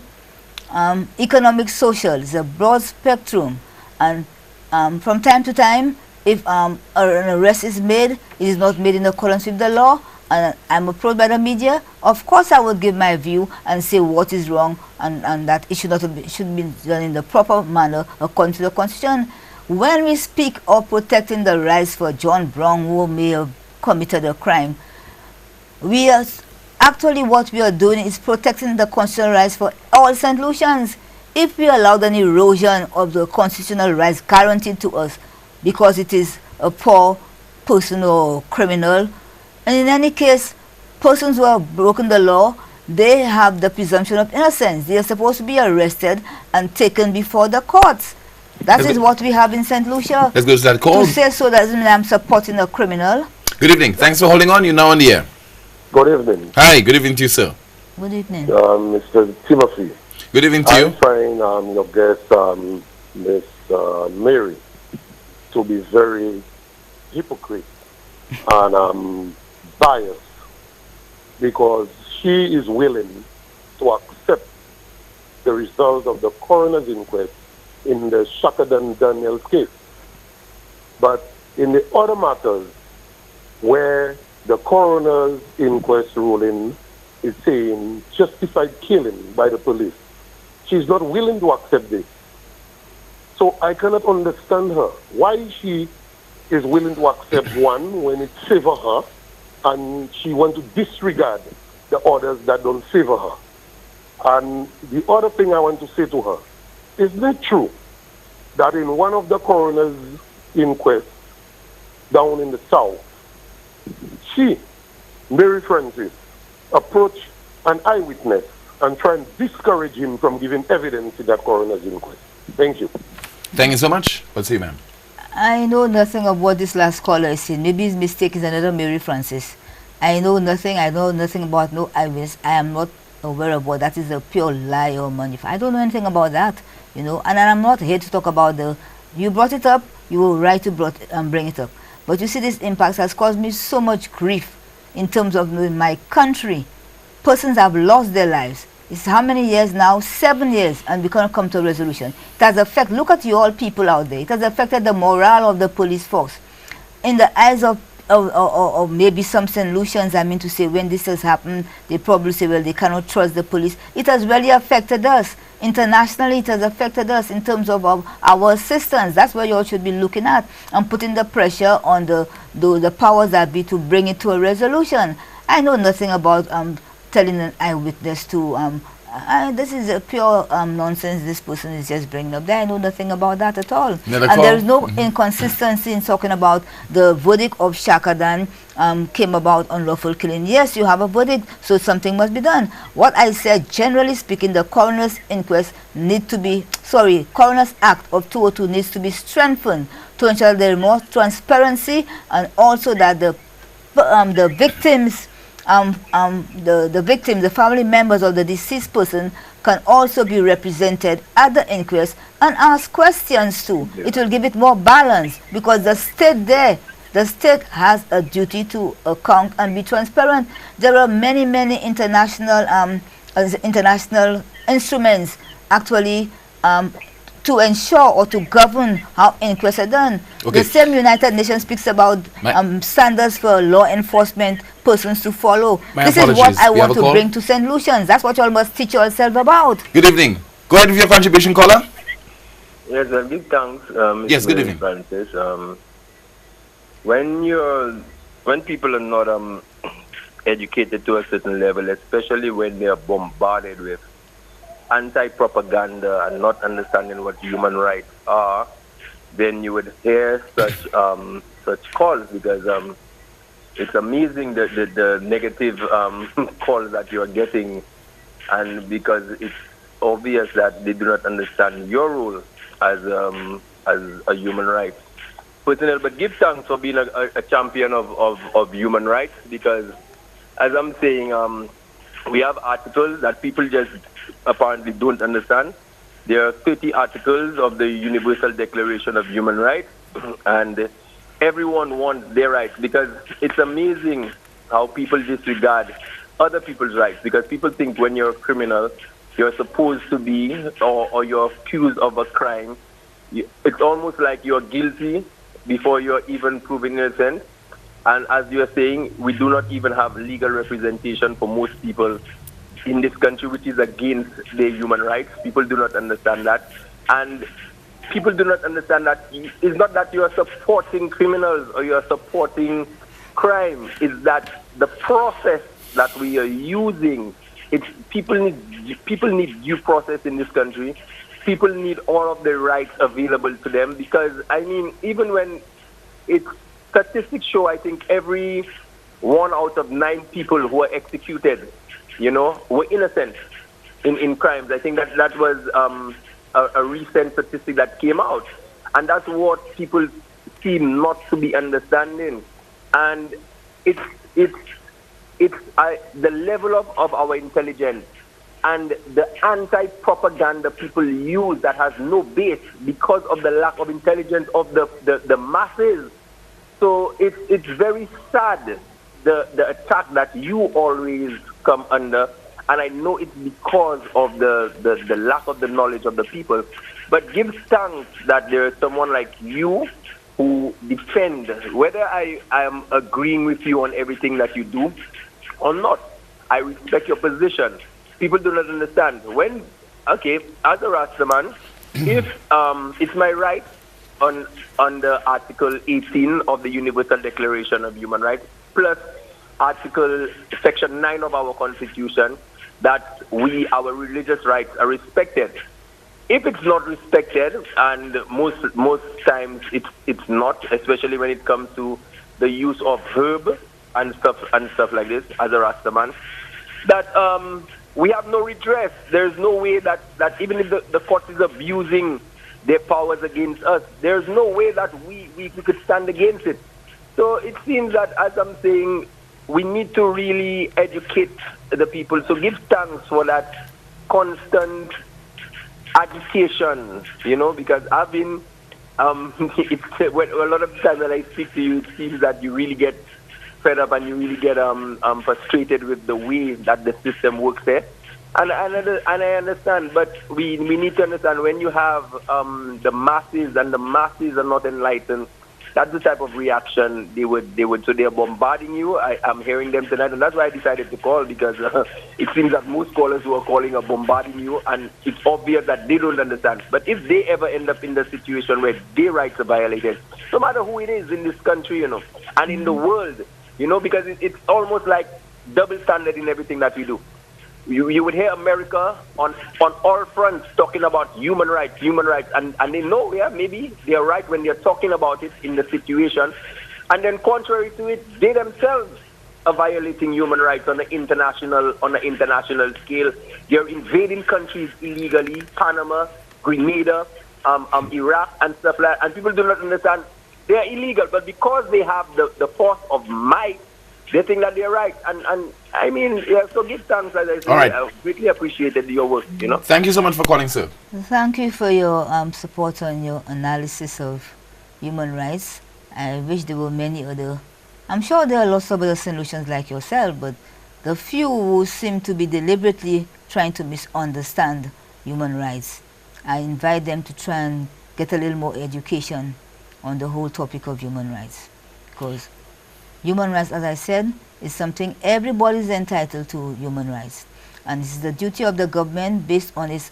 economic, social. It's a broad spectrum, and from time to time, if an arrest is made, it is not made in accordance with the law, and I'm approached by the media, of course I would give my view and say what is wrong, and that it should be done in the proper manner according to the Constitution. When we speak of protecting the rights for John Brown, who may have committed a crime, actually, what we are doing is protecting the constitutional rights for all St. Lucians. If we allow an erosion of the constitutional rights guaranteed to us because it is a poor person or criminal, and in any case, persons who have broken the law, they have the presumption of innocence. They are supposed to be arrested and taken before the courts. That is what we have in St. Lucia. Let's go to that call. To say so doesn't mean I'm supporting a criminal. Good evening. Thanks for holding on. You're now on the air. Good evening. Hi, good evening to you, sir. Good evening. Mr. Timothy. Good evening to you. I'm trying your guest, Miss Mary, to be very hypocrite and biased, because she is willing to accept the results of the coroner's inquest in the Shakadan Daniels case. But in the other matters where the coroner's inquest ruling is saying justified killing by the police, she's not willing to accept this. So I cannot understand her. Why she is willing to accept one when it favors her, and she wants to disregard the others that don't favor her. And the other thing I want to say to her, isn't it true that in one of the coroner's inquests down in the south, she, Mary Francis, approached an eyewitness and tried and discourage him from giving evidence in that coroner's inquest? Thank you. Thank you so much. What's your ma'am? I know nothing of what this last caller is saying. Maybe his mistake is another Mary Francis. I know nothing about no eyewitness. I am not aware of what that is, a pure lie or manufacture. I don't know anything about that, you know, and I'm not here to talk about you brought it up, you were right to bring it up. But you see, this impact has caused me so much grief in terms of my country. Persons have lost their lives. It's how many years now? 7 years, and we cannot come to a resolution. It has affected, look at you all people out there, it has affected the morale of the police force. In the eyes of maybe some St. Lucians, I mean to say, when this has happened, they probably say, well, they cannot trust the police. It has really affected us. Internationally, it has affected us in terms of our assistance. That's what you all should be looking at and putting the pressure on the powers that be to bring it to a resolution. I know nothing about telling an eyewitness to this is a pure nonsense this person is just bringing up there. I know nothing about that at all. And there is no inconsistency in talking about the verdict of Shakadan came about unlawful killing. Yes, you have a verdict, so something must be done. What I said, generally speaking, the coroner's inquest Coroner's Act of 2002 needs to be strengthened to ensure there is more transparency, and also that the victims, the family members of the deceased person can also be represented at the inquest and ask questions too. Yeah. It will give it more balance, because the state has a duty to account and be transparent. There are many international instruments actually to ensure or to govern how inquests are done. Okay. The same United Nations speaks about standards for law enforcement persons to follow. This is what I want to bring to St. Lucians. That's what you all must teach yourself about. Good evening. Go ahead with your contribution, caller. Yes, big thanks, yes, good evening. Francis. When people are not educated to a certain level, especially when they are bombarded with anti-propaganda and not understanding what human rights are, then you would hear such calls, because it's amazing the negative calls that you are getting, and because it's obvious that they do not understand your role as a human rights personnel. But give thanks for being a champion of human rights, because as I'm saying, we have articles that people just apparently don't understand. There are 30 articles of the Universal Declaration of Human Rights, and everyone wants their rights, because it's amazing how people disregard other people's rights, because people think when you're a criminal, you're supposed to be, or you're accused of a crime, it's almost like you're guilty before you're even proven innocent. And as you're saying, we do not even have legal representation for most people in this country, which is against their human rights. People do not understand that. And people do not understand that it's not that you are supporting criminals or you are supporting crime. It's that the process that we are using, people need due process in this country. People need all of the rights available to them, because, I mean, even when statistics show, I think every 1 out of 9 people who are executed, were innocent in crimes. I think that was a recent statistic that came out. And that's what people seem not to be understanding. And it's the level of our intelligence and the anti-propaganda people use that has no base because of the lack of intelligence of the masses. So it's very sad, the attack that you always come under, and I know it's because of the lack of the knowledge of the people. But give thanks that there is someone like you who defend, whether I am agreeing with you on everything that you do or not. I respect your position. People do not understand. As a Rastaman, if it's my right under Article 18 of the Universal Declaration of Human Rights, plus Section 9 of our Constitution, that our religious rights are respected. If it's not respected, and most times it's not, especially when it comes to the use of herb and stuff like this, as a Rastaman, that we have no redress. There's no way that even if the court is abusing their powers against us. There's no way that we could stand against it. So it seems that, as I'm saying, we need to really educate the people. So give thanks for that constant agitation, because I've been, when, a lot of times when I speak to you, it seems that you really get fed up and you really get frustrated with the way that the system works there. And I understand, but we need to understand when you have the masses and the masses are not enlightened, that's the type of reaction they would. So they're bombarding you. I'm hearing them tonight, and that's why I decided to call, because it seems that most callers who are calling are bombarding you, and it's obvious that they don't understand. But if they ever end up in the situation where their rights are violated, no matter who it is in this country, and in the world, because it's almost like double standard in everything that we do. You would hear America on all fronts talking about human rights, and they know, maybe they're right when they're talking about it in the situation, and then contrary to it, they themselves are violating human rights on the international scale. They're invading countries illegally, Panama, Grenada, Iraq, and stuff like that. And people do not understand they're illegal, but because they have the force of might, they think that they're right. And I mean, so give thanks, as I said. All right. I greatly appreciated your work, Thank you so much for calling, sir. Thank you for your support on your analysis of human rights. I wish there were many other. I'm sure there are lots of other solutions like yourself, but the few who seem to be deliberately trying to misunderstand human rights, I invite them to try and get a little more education on the whole topic of human rights. Because human rights, as I said, is something everybody is entitled to. Human rights, and this is the duty of the government based on its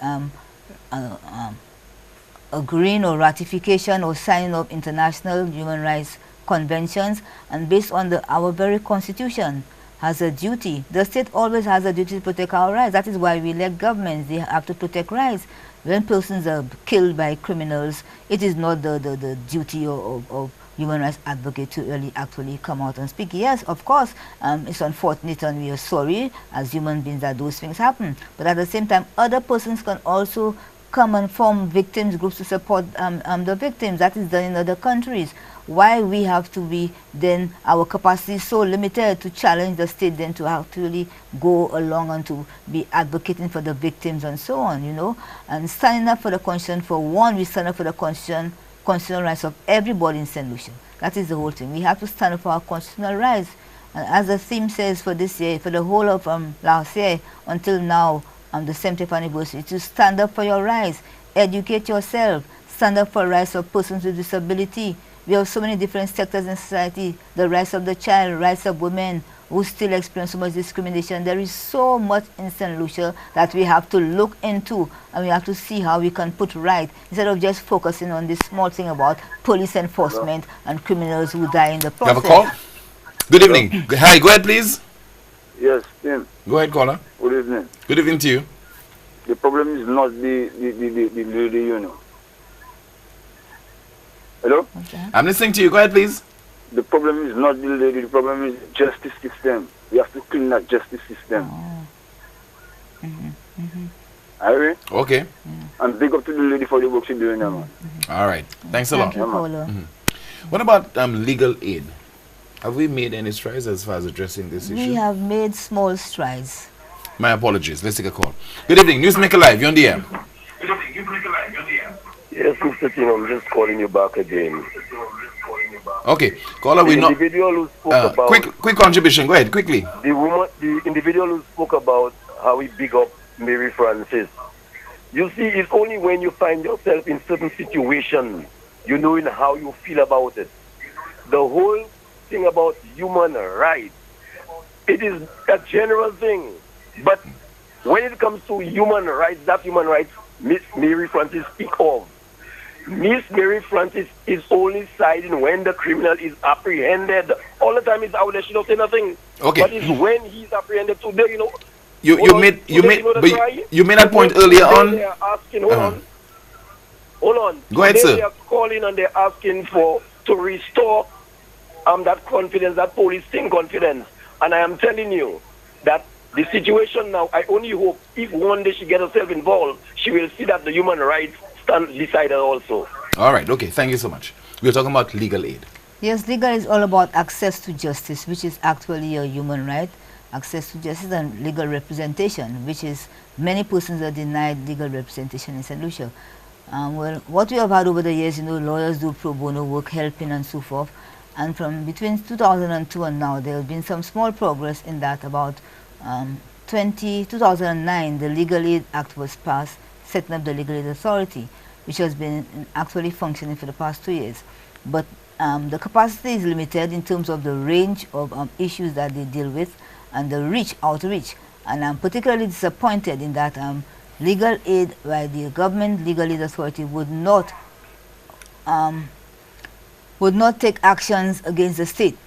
agreeing or ratification or signing of international human rights conventions, and based on our very constitution has a duty. The state always has a duty to protect our rights. That is why we elect governments. They have to protect rights. When persons are killed by criminals, it is not the duty of human rights advocate to really actually come out and speak. Yes, of course, it's unfortunate and we are sorry as human beings that those things happen. But at the same time, other persons can also come and form victims groups to support the victims. That is done in other countries. Why we have to be then, our capacity is so limited to challenge the state then to actually go along and to be advocating for the victims and so on, and standing up for the Constitution. For one, we stand up for the constitutional rights of everybody in St. Lucia. That is the whole thing. We have to stand up for our constitutional rights. And as the theme says for this year, for the whole of last year until now, the 70th anniversary, to stand up for your rights, educate yourself, stand up for rights of persons with disability. We have so many different sectors in society, the rights of the child, rights of women who still experience so much discrimination. There is so much in St. Lucia that we have to look into, and we have to see how we can put right, instead of just focusing on this small thing about police enforcement and criminals who die in the process. You have a call? Good evening. Hi, go ahead, please. Yes, Tim. Go ahead, caller. Good evening. Good evening to you. The problem is not the Hello? Okay. I'm listening to you. Go ahead, please. The problem is not the lady, the problem is the justice system. We have to clean that justice system. Alright? Okay. And big up to the lady for the work she's doing now, man. All right. Thanks a lot. Thank you, caller. What about legal aid? Have we made any strides as far as addressing this issue? We have made small strides. My apologies. Let's take a call. Good evening. Newsmaker Live. You're on the air. Yes, Mr. Tim, I'm just calling you back again. Okay. Caller, we know. Individual who spoke about quick contribution. Go ahead, quickly. The individual who spoke about how we big up Mary Frances. You see, it's only when you find yourself in certain situations, you know in how you feel about it. The whole thing about human rights, it is a general thing. But when it comes to human rights, that human rights Miss Mary Frances speak of, Miss Mary Frances is only siding when the criminal is apprehended. All the time is out there, she don't say nothing. Okay. But it's when he's apprehended today, You made that point earlier on. They are asking, hold on. Go ahead, sir. They are calling and they're asking to restore that confidence, that policing confidence. And I am telling you that the situation now, I only hope if one day she gets herself involved, she will see that the human rights decide also. All right, okay, thank you so much. We're talking about legal aid. Yes, legal is all about access to justice, which is actually a human right. Access to justice and legal representation, which is many persons are denied legal representation in St. Lucia. Well, what we have had over the years, lawyers do pro bono work, helping and so forth. And from between 2002 and now, there has been some small progress in that. About 2009, the Legal Aid Act was passed, setting up the Legal Aid Authority, which has been actually functioning for the past 2 years. But the capacity is limited in terms of the range of issues that they deal with and the outreach. And I'm particularly disappointed in that legal aid by the government legal aid authority would not take actions against the state.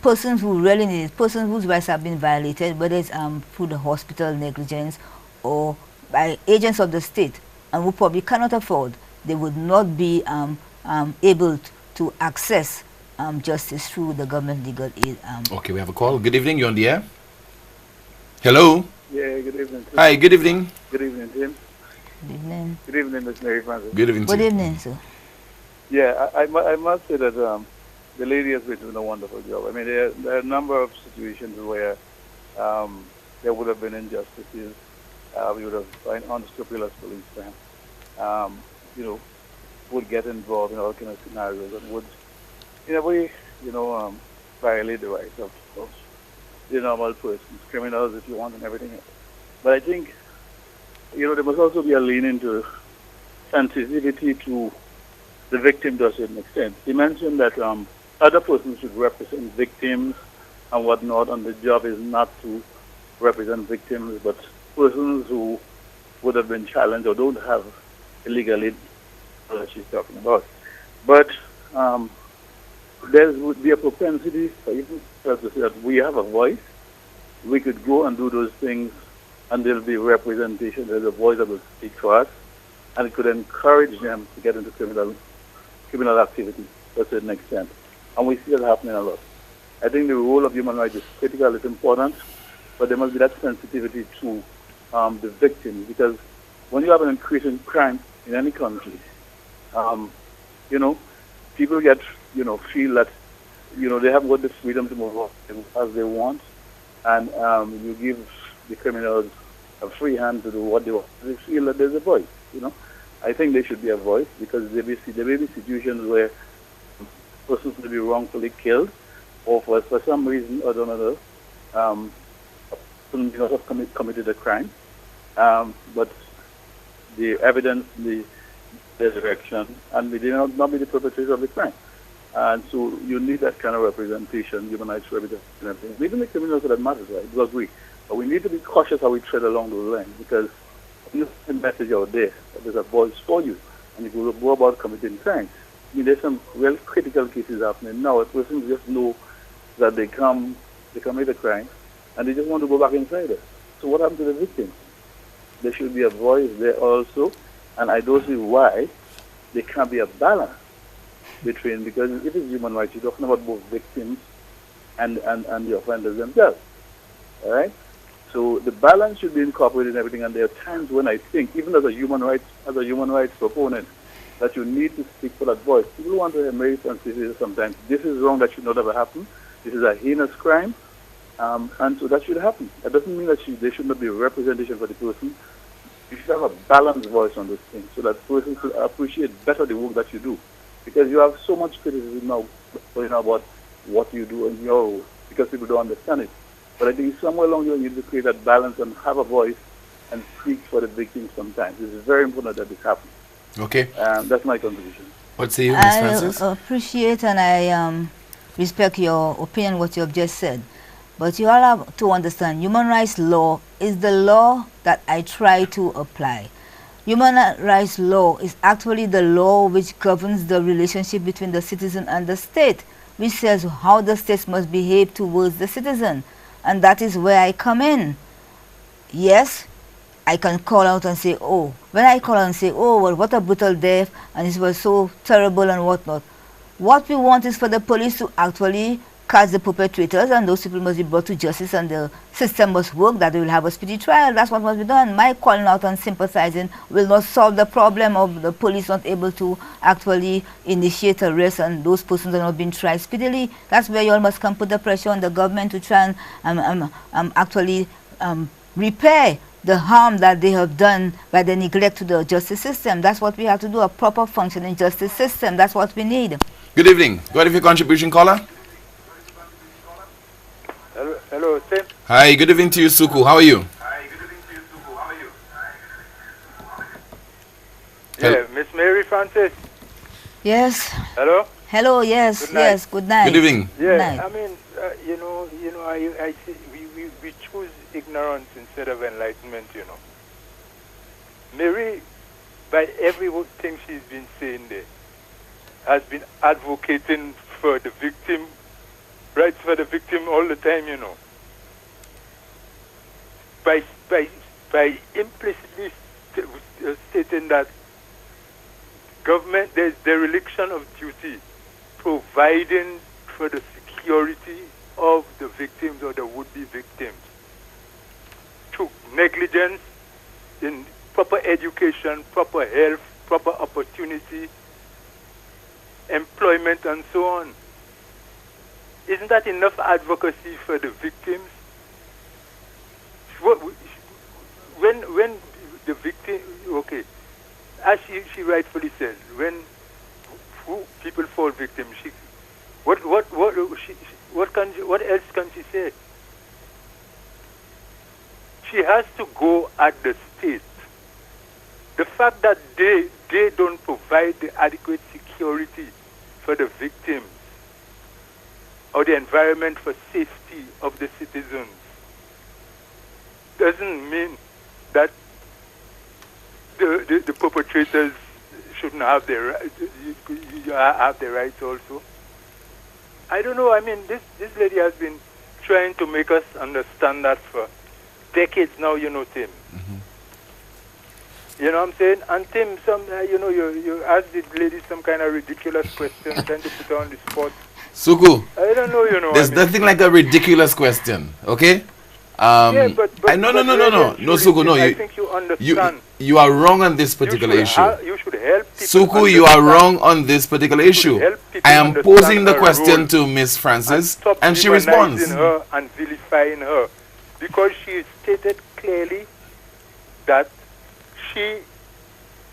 Persons who really need it, persons whose rights have been violated, whether it's through the hospital negligence or by agents of the state, and who probably cannot afford, they would not be able to access justice through the government legal aid. Okay, we have a call. Good evening, you're on the air. Hello. Yeah, good evening. Tim. Hi, good evening. Good evening, Tim. Good evening. Good evening, Ms. Mary Francis. Good evening. Good evening, sir. Yeah, I must say that the lady has been doing a wonderful job. I mean, there are a number of situations where there would have been injustices. We would have found unscrupulous policemen, would get involved in all kinds of scenarios and would, in a way, violate the rights of the normal persons, criminals if you want, and everything else. But I think, there must also be a leaning to sensitivity to the victim to a certain extent. He mentioned that other persons should represent victims and whatnot, and the job is not to represent victims, but persons who would have been challenged or don't have illegal aid that she's talking about. But there would be a propensity for even us to say that we have a voice. We could go and do those things, and there'll be representation. There's a voice that will speak for us, and it could encourage them to get into criminal activity to a certain extent. And we see that happening a lot. I think the role of human rights is critical, it's important, but there must be that sensitivity to the victims, because when you have an increase in crime in any country, people get, feel that, they haven't got the freedom to move on as they want, and you give the criminals a free hand to do what they want. They feel that there's a voice, I think there should be a voice, because there may be situations where persons will be wrongfully killed, or for some reason or another, a person may not have committed a crime, but the evidence, the direction, and they did not be the perpetrator of the crime. And so you need that kind of representation, human rights representation. Even the criminals, that matters, right? We agree. But we need to be cautious how we tread along those lines, because you send a message out there that there's a voice for you, and if you go about committing crimes. There's some real critical cases happening now. A person just know that they commit a crime, and they just want to go back inside it. So what happened to the victims? There should be a voice there also, and I don't see why there can't be a balance between, because if it's human rights, you're talking about both victims and the offenders themselves. All right? So the balance should be incorporated in everything, and there are times when I think, even as a human rights proponent, that you need to speak for that voice. People want to embrace and say sometimes, this is wrong, that should not ever happen. This is a heinous crime, and so that should happen. That doesn't mean that there should not be a representation for the person. You should have a balanced voice on this thing, so that persons will appreciate better the work that you do. Because you have so much criticism now about what you do in your role, because people don't understand it. But I think somewhere along the way you need to create that balance and have a voice and speak for the victims sometimes. It's very important that this happens. Okay. That's my contribution. What say you, Ms. Francis? I appreciate and I respect your opinion, what you have just said. But you all have to understand, human rights law is the law that I try to apply. Human rights law is actually the law which governs the relationship between the citizen and the state, which says how the state must behave towards the citizen. And that is where I come in. Yes, I can call out and say, oh, when I call out and say, oh, well, what a brutal death, and it was so terrible and whatnot. What we want is for the police to actually catch the perpetrators, and those people must be brought to justice, and the system must work, that they will have a speedy trial. That's what must be done. My calling out and sympathizing will not solve the problem of the police not able to actually initiate arrests and those persons are not being tried speedily. That's where you all must come put the pressure on the government to try and actually repair the harm that they have done by the neglect to the justice system. That's what we have to do, a proper functioning justice system. That's what we need. Good evening. Go ahead with your contribution, caller. Hello, Tim. Hi, good evening to you, Suku. How are you? Yeah, Miss Mary Francis. Yes. Hello. Hello. Yes. Good night. Yes. Good night. Good evening. Yeah. Good night. I mean, I see we choose ignorance instead of enlightenment. Mary, by everything she's been saying there, has been advocating for the victim, rights for the victim all the time. By implicitly stating that government, there's dereliction of duty, providing for the security of the victims or the would-be victims through negligence in proper education, proper health, proper opportunity, employment, and so on. Isn't that enough advocacy for the victims? When the victim, okay, as she rightfully said, when people fall victim, what else can she say? She has to go at the state. The fact that they don't provide the adequate security for the victims or the environment for safety of the citizens doesn't mean that the perpetrators shouldn't have their rights also. I don't know. I mean, this lady has been trying to make us understand that for decades now, Tim. Mm-hmm. You know what I'm saying? And Tim, you asked the lady some kind of ridiculous question, trying to put her on the spot. Suku, I don't know, there's nothing like a ridiculous question, okay? No, Suku, no. I think you understand. You are wrong on this particular issue. You should help people. Suku, you are wrong on this particular issue. I am posing the question to Miss Francis, and she responds. Her and vilifying her, because she stated clearly that she,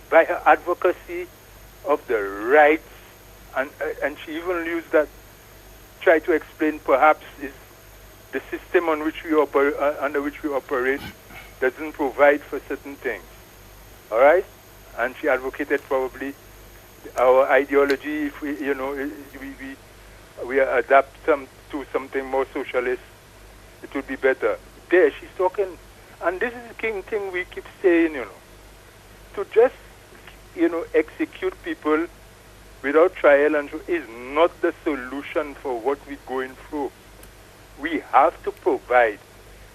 by her advocacy of the rights, and she even used that, try to explain perhaps is the system on which we under which we operate doesn't provide for certain things. All right? And she advocated probably our ideology, if we adapt to something more socialist, it would be better. There, she's talking, and this is the thing we keep saying, to just, execute people without trial and is not the solution for what we're going through. We have to provide.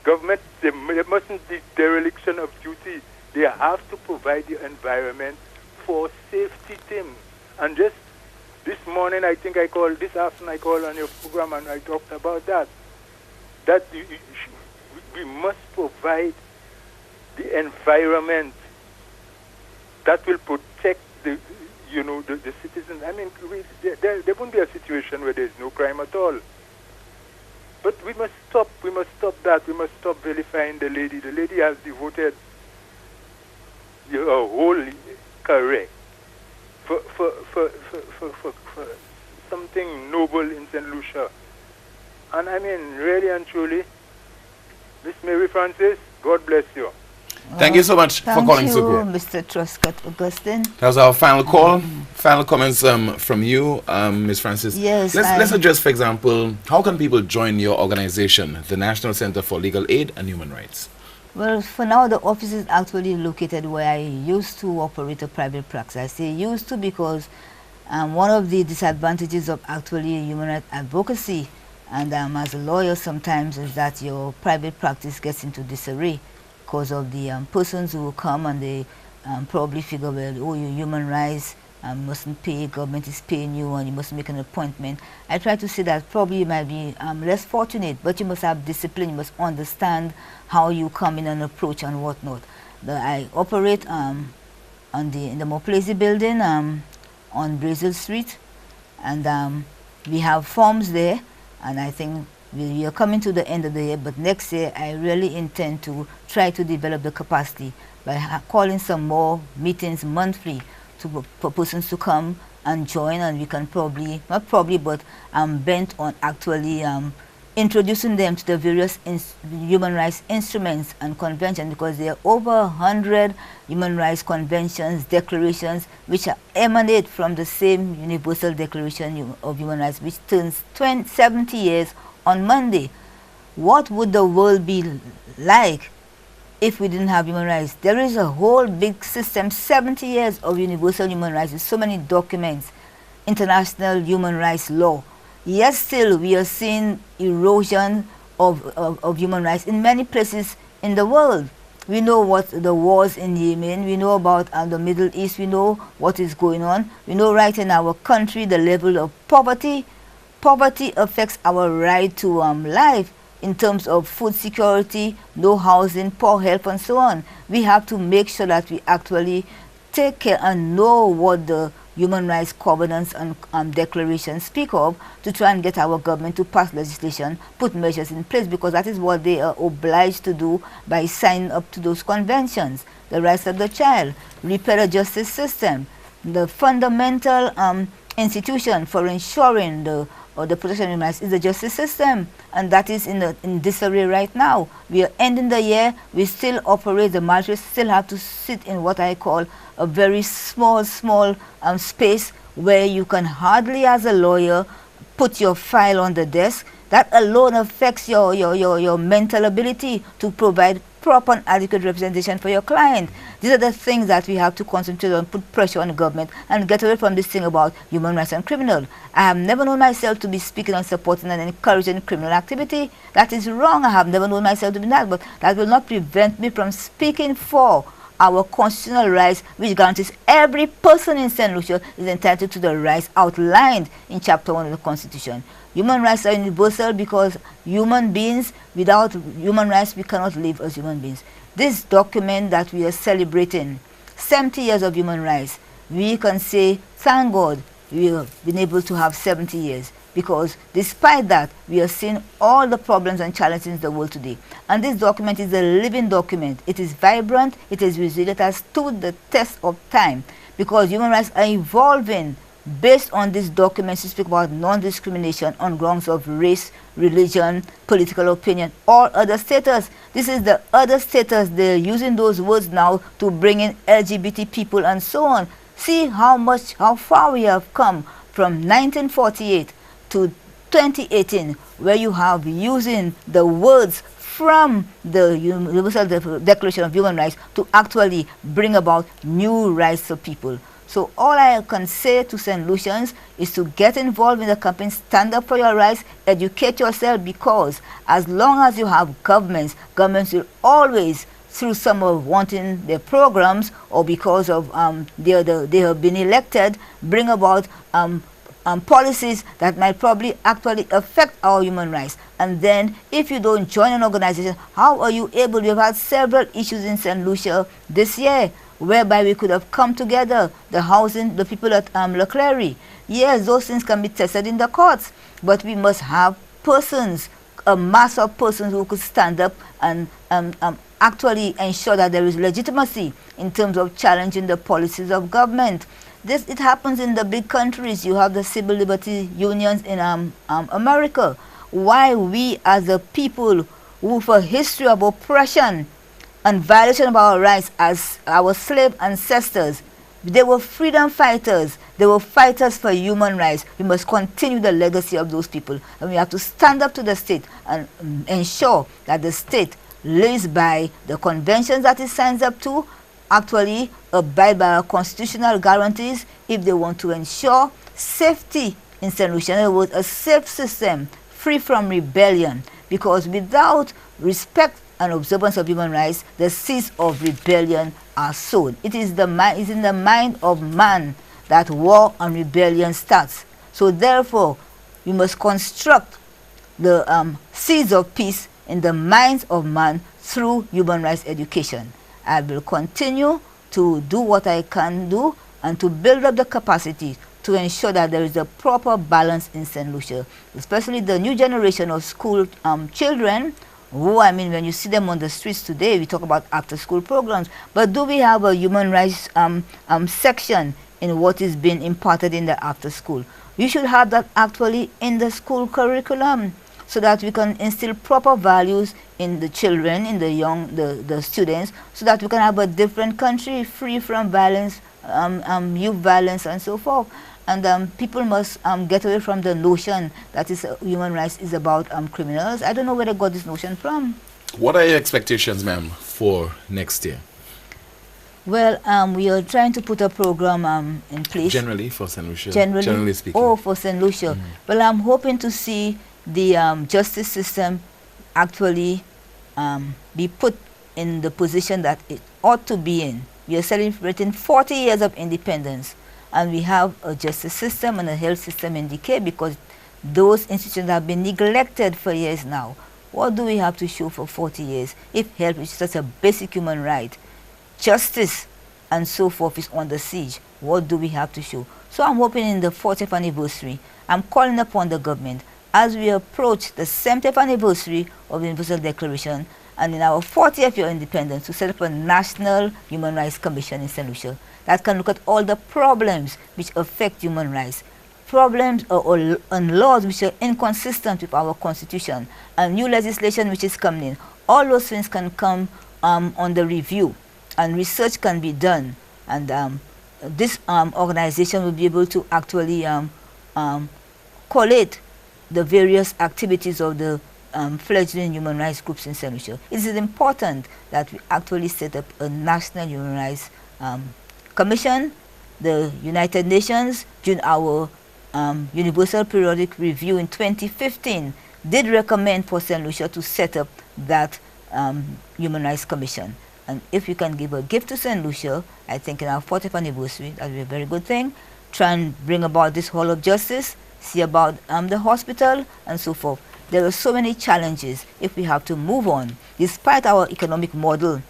Government, there mustn't be dereliction of duty. They have to provide the environment for safety, Tim. And just this morning, this afternoon I called on your program and I talked about that. That we must provide the environment that will protect the citizens. I mean, there won't be a situation where there's no crime at all. But we must stop that. We must stop vilifying the lady. The lady has devoted her whole career for something noble in St. Lucia. And I mean, really and truly, Miss Mary Francis, God bless you. Thank you so much for calling, Suku. Mr. Truscott Augustine. That was our final call. Final comments from you, Ms. Francis. Yes. Let's address, for example, how can people join your organization, the National Center for Legal Aid and Human Rights? Well, for now, the office is actually located where I used to operate a private practice. I say used to because one of the disadvantages of actually human rights advocacy and as a lawyer sometimes is that your private practice gets into disarray because of the persons who come and they probably figure, well, oh, you're human rights, mustn't pay, government is paying you and you must make an appointment. I try to say that probably you might be less fortunate, but you must have discipline, you must understand how you come in and approach and whatnot. I operate in the Moplezi building on Brazil Street, and we have forms there, and I think we are coming to the end of the year, but next year I really intend to try to develop the capacity by calling some more meetings monthly for persons to come and join, and we can not probably, but I'm bent on actually introducing them to the various human rights instruments and conventions, because there are over 100 human rights conventions, declarations, which emanate from the same Universal Declaration of Human Rights, which turns 70 years on Monday. What would the world be like if we didn't have human rights? There is a whole big system, 70 years of universal human rights, with so many documents, international human rights law. Yet still we are seeing erosion of human rights in many places in the world. We know what the wars in Yemen, we know about the Middle East, we know what is going on. We know right in our country the level of poverty. Poverty affects our right to life in terms of food security, no housing, poor health, and so on. We have to make sure that we actually take care and know what the human rights covenants and declarations speak of, to try and get our government to pass legislation, put measures in place, because that is what they are obliged to do by signing up to those conventions. The rights of the child, repair the justice system, the fundamental institution for ensuring the protection of human rights is the justice system, and that is in disarray right now. We are ending the year, we still operate, the magistrates still have to sit in what I call a very small space where you can hardly, as a lawyer, put your file on the desk. That alone affects your mental ability to provide proper and adequate representation for your client. These are the things that we have to concentrate on, put pressure on the government, and get away from this thing about human rights and criminal. I have never known myself to be speaking on supporting and encouraging criminal activity. That is wrong. I have never known myself to be that, but that will not prevent me from speaking for our constitutional rights, which guarantees every person in St. Lucia is entitled to the rights outlined in Chapter 1 of the Constitution. Human rights are universal because human beings, without human rights, we cannot live as human beings. This document that we are celebrating, 70 years of human rights, we can say, thank God, we have been able to have 70 years. Because despite that, we are seeing all the problems and challenges in the world today. And this document is a living document. It is vibrant, it is resilient, it has stood the test of time. Because human rights are evolving based on these documents to speak about non-discrimination on grounds of race, religion, political opinion, or other status. This is the other status. They're using those words now to bring in LGBT people and so on. See how far we have come from 1948 to 2018, where you have using the words from the Universal Declaration of Human Rights to actually bring about new rights for people. So all I can say to St. Lucians is to get involved in the campaign, stand up for your rights, educate yourself, because as long as you have governments will always, through some of wanting their programs or because of they have been elected, bring about policies that might probably actually affect our human rights. And then if you don't join an organization, how are you able? We have had several issues in St. Lucia this year whereby we could have come together, the housing, the people at Leclerc. Yes, those things can be tested in the courts, but we must have persons, a mass of persons who could stand up and actually ensure that there is legitimacy in terms of challenging the policies of government. It happens in the big countries. You have the civil liberty unions in America. Why we as a people with a history of oppression and violation of our rights as our slave ancestors, they were freedom fighters. They were fighters for human rights. We must continue the legacy of those people. And we have to stand up to the state and ensure that the state lives by the conventions that it signs up to, actually abide by our constitutional guarantees if they want to ensure safety in St. Lucia. In other words, a safe system free from rebellion, because without respect and observance of human rights, the seeds of rebellion are sown. It is in the mind of man that war and rebellion starts. So therefore, we must construct the seeds of peace in the minds of man through human rights education. I will continue to do what I can do and to build up the capacity to ensure that there is a proper balance in St. Lucia, especially the new generation of school children who, I mean, when you see them on the streets today, we talk about after-school programs, but do we have a human rights section in what is being imparted in the after-school? We should have that actually in the school curriculum so that we can instill proper values in the children, in the students, so that we can have a different country free from violence, youth violence and so forth. And people must get away from the notion that human rights is about criminals. I don't know where they got this notion from. What are your expectations, ma'am, for next year? Well, we are trying to put a program in place. Generally for St. Lucia? Generally speaking. Oh, for St. Lucia. Well, I'm hoping to see the justice system actually be put in the position that it ought to be in. We are celebrating 40 years of independence, and we have a justice system and a health system in decay because those institutions have been neglected for years now. What do we have to show for 40 years if health, which is such a basic human right, justice and so forth, is under siege? What do we have to show? So I'm hoping in the 40th anniversary, I'm calling upon the government as we approach the 70th anniversary of the Universal Declaration and in our 40th year of independence to set up a National Human Rights Commission in St. Lucia that can look at all the problems which affect human rights, problems and laws which are inconsistent with our constitution, and new legislation which is coming in. All those things can come under review, and research can be done, and this organization will be able to actually collate the various activities of the fledgling human rights groups in St. Lucia. It is important that we actually set up a National Human Rights Commission. The United Nations, during our Universal Periodic Review in 2015, did recommend for St. Lucia to set up that Human Rights Commission. And if we can give a gift to St. Lucia, I think in our 40th anniversary, that would be a very good thing. Try and bring about this Hall of Justice, see about the hospital and so forth. There are so many challenges if we have to move on. Despite our economic model,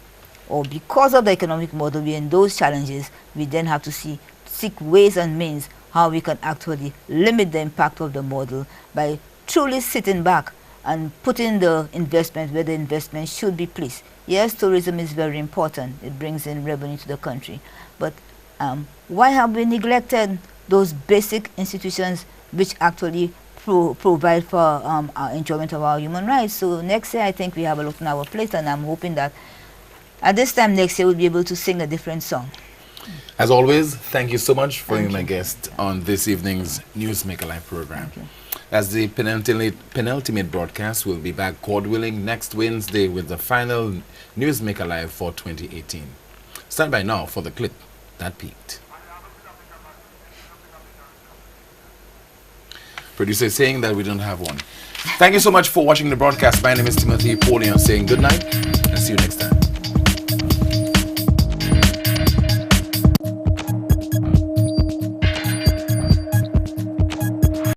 or because of the economic model, we're in those challenges, we then have to seek ways and means how we can actually limit the impact of the model by truly sitting back and putting the investment where the investment should be placed. Yes, tourism is very important. It brings in revenue to the country. But why have we neglected those basic institutions which actually provide for our enjoyment of our human rights? So next year, I think we have a lot on our plate, and I'm hoping that at this time next year, we'll be able to sing a different song. As always, thank you so much for being my guest on this evening's Newsmaker Live program. As the penultimate broadcast, we'll be back, God willing, next Wednesday with the final Newsmaker Live for 2018. Stand by now for the clip that peaked. Producer saying that we don't have one. Thank you so much for watching the broadcast. My name is Timothy Paulion saying good night and see you next time.